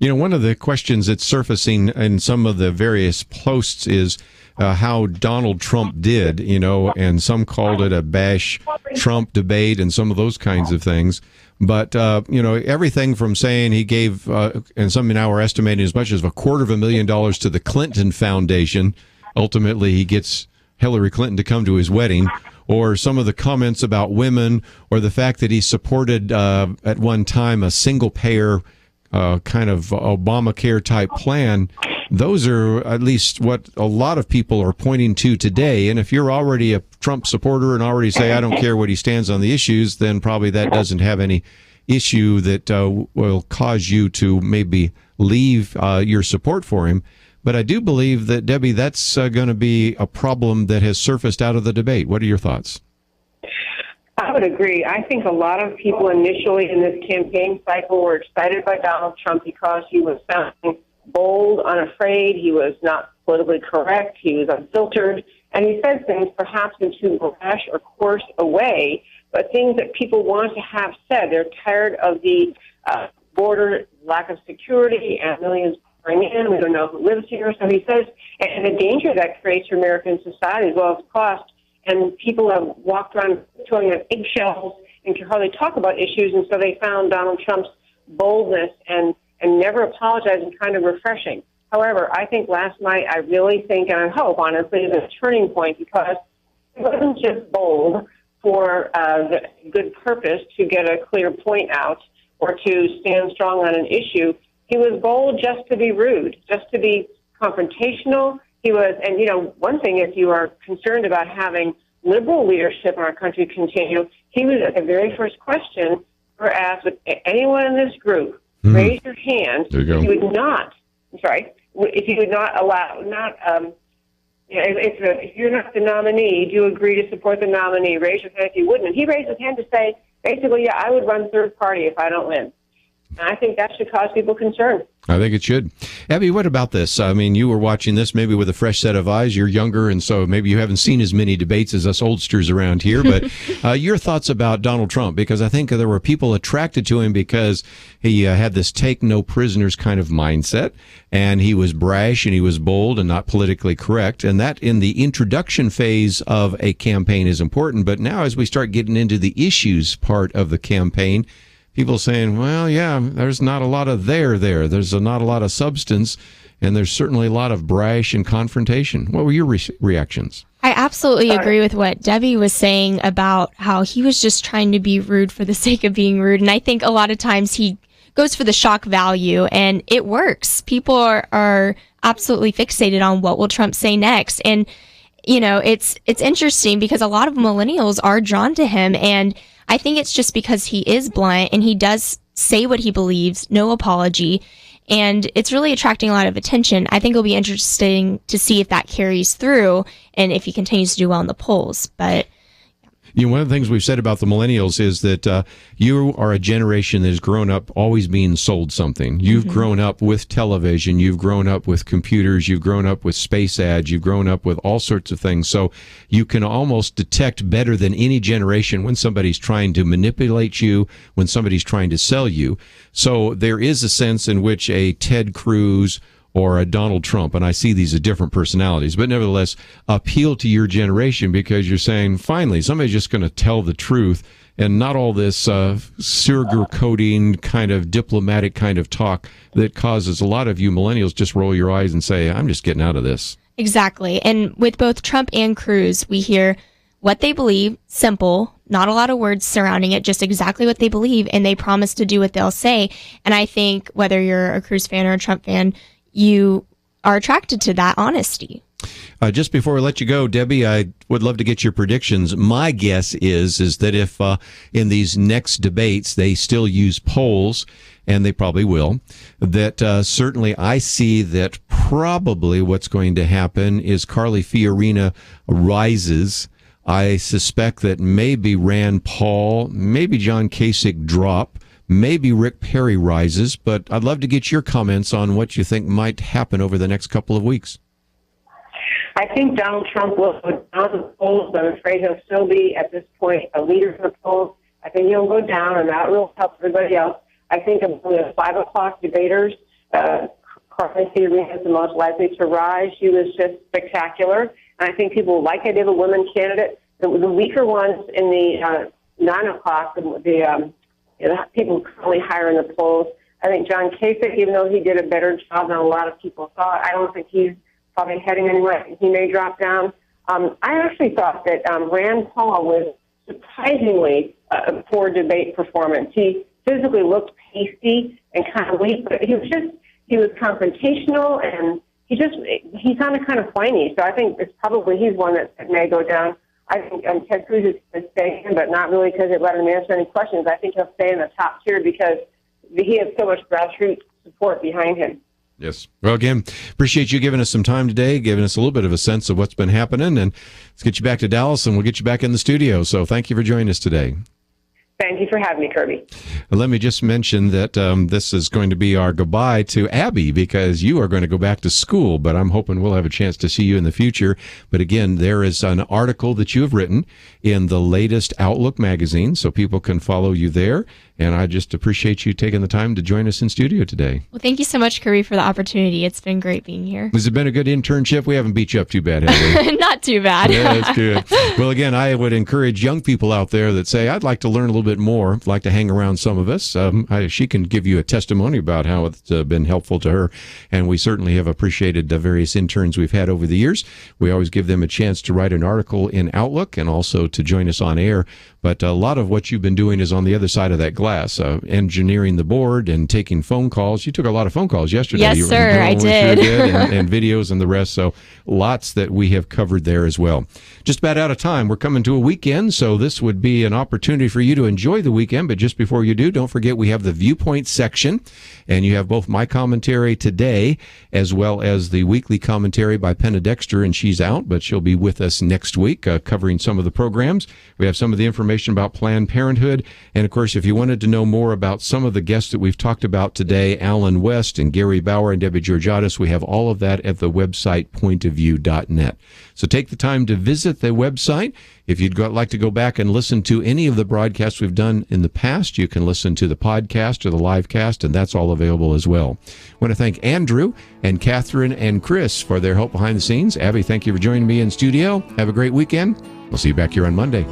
One of the questions that's surfacing in some of the various posts is how Donald Trump did, and some called it a bash Trump debate and some of those kinds of things. But, everything from saying he gave, and some now are estimating as much as $250,000 to the Clinton Foundation. Ultimately, he gets Hillary Clinton to come to his wedding, or some of the comments about women, or the fact that he supported at one time a single-payer kind of Obamacare type plan. Those are at least what a lot of people are pointing to today. And if you're already a Trump supporter and already say, I don't care what he stands on the issues, then probably that doesn't have any issue that will cause you to maybe leave your support for him. But I do believe that, Debbie, that's going to be a problem that has surfaced out of the debate. What are your thoughts? I would agree. I think a lot of people initially in this campaign cycle were excited by Donald Trump because he was sounding bold, unafraid. He was not politically correct. He was unfiltered. And he said things perhaps in too brash or coarse a way, but things that people want to have said. They're tired of the border, lack of security, and millions pouring in. We don't know who lives here. So he says, and the danger that creates for American society as well as cost. And people have walked around throwing on eggshells and can hardly talk about issues. And so they found Donald Trump's boldness and never apologizing kind of refreshing. However, I think last night, I really think, and I hope, honestly, is a turning point because it wasn't just bold for the good purpose to get a clear point out or to stand strong on an issue. He was bold just to be rude, just to be confrontational. He was, and one thing, if you are concerned about having liberal leadership in our country continue, he was at the very first question were asked, would anyone in this group raise your hand if you would not, if you would not allow, if you're not the nominee, do you agree to support the nominee? Raise your hand if you wouldn't. And he raised his hand to say, basically, yeah, I would run third party if I don't win. And I think that should cause people concern. I think it should. Abby, what about this? I mean, you were watching this maybe with a fresh set of eyes. You're younger, and so maybe you haven't seen as many debates as us oldsters around here. But your thoughts about Donald Trump, because I think there were people attracted to him because he had this take no prisoners kind of mindset, and he was brash and he was bold and not politically correct. And that in the introduction phase of a campaign is important. But now as we start getting into the issues part of the campaign, people saying, well, yeah, there's not a lot of there. There's not a lot of substance, and there's certainly a lot of brash and confrontation. What were your reactions? I absolutely agree with what Debbie was saying about how he was just trying to be rude for the sake of being rude. And I think a lot of times he goes for the shock value, and it works. People are absolutely fixated on what will Trump say next. And, it's interesting because a lot of millennials are drawn to him, and I think it's just because he is blunt and he does say what he believes, no apology, and it's really attracting a lot of attention. I think it'll be interesting to see if that carries through and if he continues to do well in the polls. But one of the things we've said about the millennials is that you are a generation that has grown up always being sold something. You've grown up with television. You've grown up with computers. You've grown up with space ads. You've grown up with all sorts of things. So you can almost detect better than any generation when somebody's trying to manipulate you, when somebody's trying to sell you. So there is a sense in which a Ted Cruz or a Donald Trump, and I see these as different personalities, but nevertheless appeal to your generation because you're saying, finally, somebody's just going to tell the truth and not all this sugar-coating kind of diplomatic kind of talk that causes a lot of you millennials just roll your eyes and say, I'm just getting out of this. Exactly. And with both Trump and Cruz, we hear what they believe, simple, not a lot of words surrounding it, just exactly what they believe, and they promise to do what they'll say. And I think whether you're a Cruz fan or a Trump fan, you are attracted to that honesty. Just before we let you go, Debbie, I would love to get your predictions. My guess is that if in these next debates they still use polls, and they probably will, that certainly I see that probably what's going to happen is Carly Fiorina rises. I suspect that maybe Rand Paul, maybe John Kasich drop, maybe Rick Perry rises, but I'd love to get your comments on what you think might happen over the next couple of weeks. I think Donald Trump will go down the polls, but I'm afraid he'll still be, at this point, a leader in the polls. I think he'll go down, and that will help everybody else. I think of the 5 o'clock debaters, Carly Fiorina is the most likely to rise. She was just spectacular, and I think people will like it. They have a women candidate. The weaker ones in the 9 o'clock, the people currently higher in the polls. I think John Kasich, even though he did a better job than a lot of people thought, I don't think he's probably heading anywhere. He may drop down. I actually thought that Rand Paul was surprisingly a poor debate performance. He physically looked pasty and kind of weak, but he was confrontational, and he sounded kind of whiny. So I think he's one that may go down. I think Ted Cruz is going to stay in, but not really because they let him answer any questions. I think he'll stay in the top tier because he has so much grassroots support behind him. Yes. Well, again, appreciate you giving us some time today, giving us a little bit of a sense of what's been happening, and let's get you back to Dallas, and we'll get you back in the studio. So thank you for joining us today. Thank you for having me, Kerby. Let me just mention that this is going to be our goodbye to Abby, because you are going to go back to school, but I'm hoping we'll have a chance to see you in the future. But again, there is an article that you have written in the latest Outlook magazine, so people can follow you there. And I just appreciate you taking the time to join us in studio today. Well, thank you so much, Kerby, for the opportunity. It's been great being here. Has it been a good internship? We haven't beat you up too bad, have we? Not too bad. Yeah, that's good. Well, again, I would encourage young people out there that say, I'd like to learn a little bit more, like to hang around some of us. She can give you a testimony about how it's been helpful to her. And we certainly have appreciated the various interns we've had over the years. We always give them a chance to write an article in Outlook and also to join us on air. But a lot of what you've been doing is on the other side of that glass, engineering the board and taking phone calls. You took a lot of phone calls yesterday. Yes, sir, I did. Sure did and videos and the rest. So lots that we have covered there as well. Just about out of time. We're coming to a weekend, so this would be an opportunity for you to enjoy the weekend. But just before you do, don't forget we have the Viewpoint section, and you have both my commentary today as well as the weekly commentary by Penna Dexter, and she's out, but she'll be with us next week covering some of the programs. We have some of the information about Planned Parenthood. And of course, if you wanted to know more about some of the guests that we've talked about today, Alan West and Gary Bauer and Debbie Georgatos, we have all of that at the website pointofview.net. So take the time to visit the website. If you'd like to go back and listen to any of the broadcasts we've done in the past, you can listen to the podcast or the live cast, and that's all available as well. I want to thank Andrew and Catherine and Chris for their help behind the scenes. Abby, thank you for joining me in studio. Have a great weekend. We'll see you back here on Monday.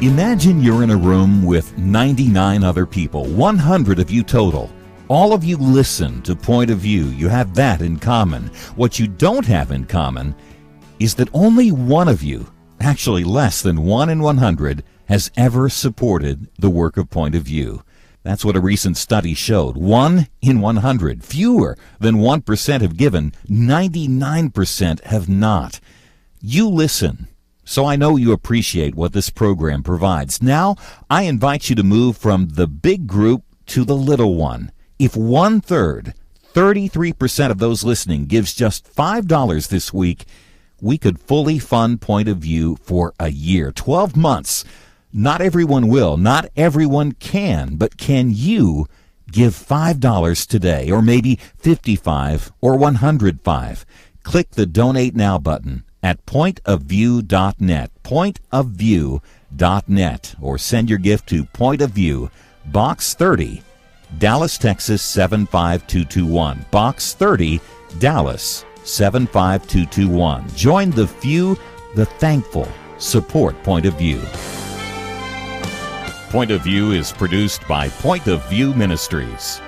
Imagine you're in a room with 99 other people, 100 of you total. All of you listen to Point of View. You have that in common. What you don't have in common is that only one of you, actually less than 1 in 100, has ever supported the work of Point of View. That's what a recent study showed. 1 in 100. Fewer than 1% have given. 99% have not. You listen. So I know you appreciate what this program provides. Now, I invite you to move from the big group to the little one. If 1/3, 33% of those listening gives just $5 this week, we could fully fund Point of View for a year, 12 months. Not everyone will, not everyone can, but can you give $5 today, or maybe $55 or $105? Click the Donate Now button at pointofview.net, pointofview.net, or send your gift to Point of View, Box 30, Dallas, Texas 75221. Box 30, Dallas 75221. Join the few, the thankful. Support Point of View. Point of View is produced by Point of View Ministries.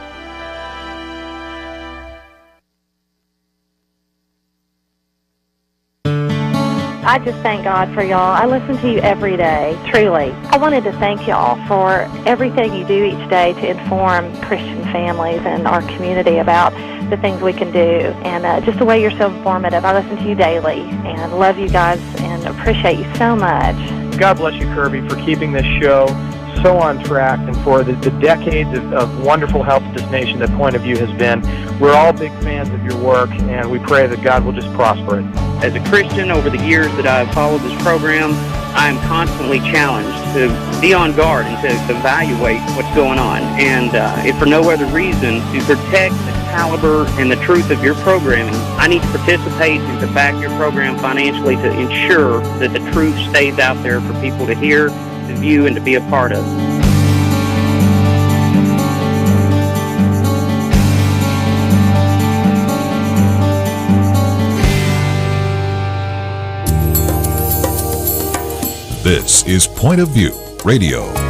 I just thank God for y'all. I listen to you every day, truly. I wanted to thank y'all for everything you do each day to inform Christian families and our community about the things we can do, and just the way you're so informative. I listen to you daily and love you guys and appreciate you so much. God bless you, Kerby, for keeping this show so on track and for the decades of wonderful help to this nation that Point of View has been. We're all big fans of your work, and we pray that God will just prosper it. As a Christian, over the years that I've followed this program, I am constantly challenged to be on guard and to evaluate what's going on. And if for no other reason, to protect the caliber and the truth of your programming, I need to participate and to back your program financially to ensure that the truth stays out there for people to hear, to view, and to be a part of. This is Point of View Radio.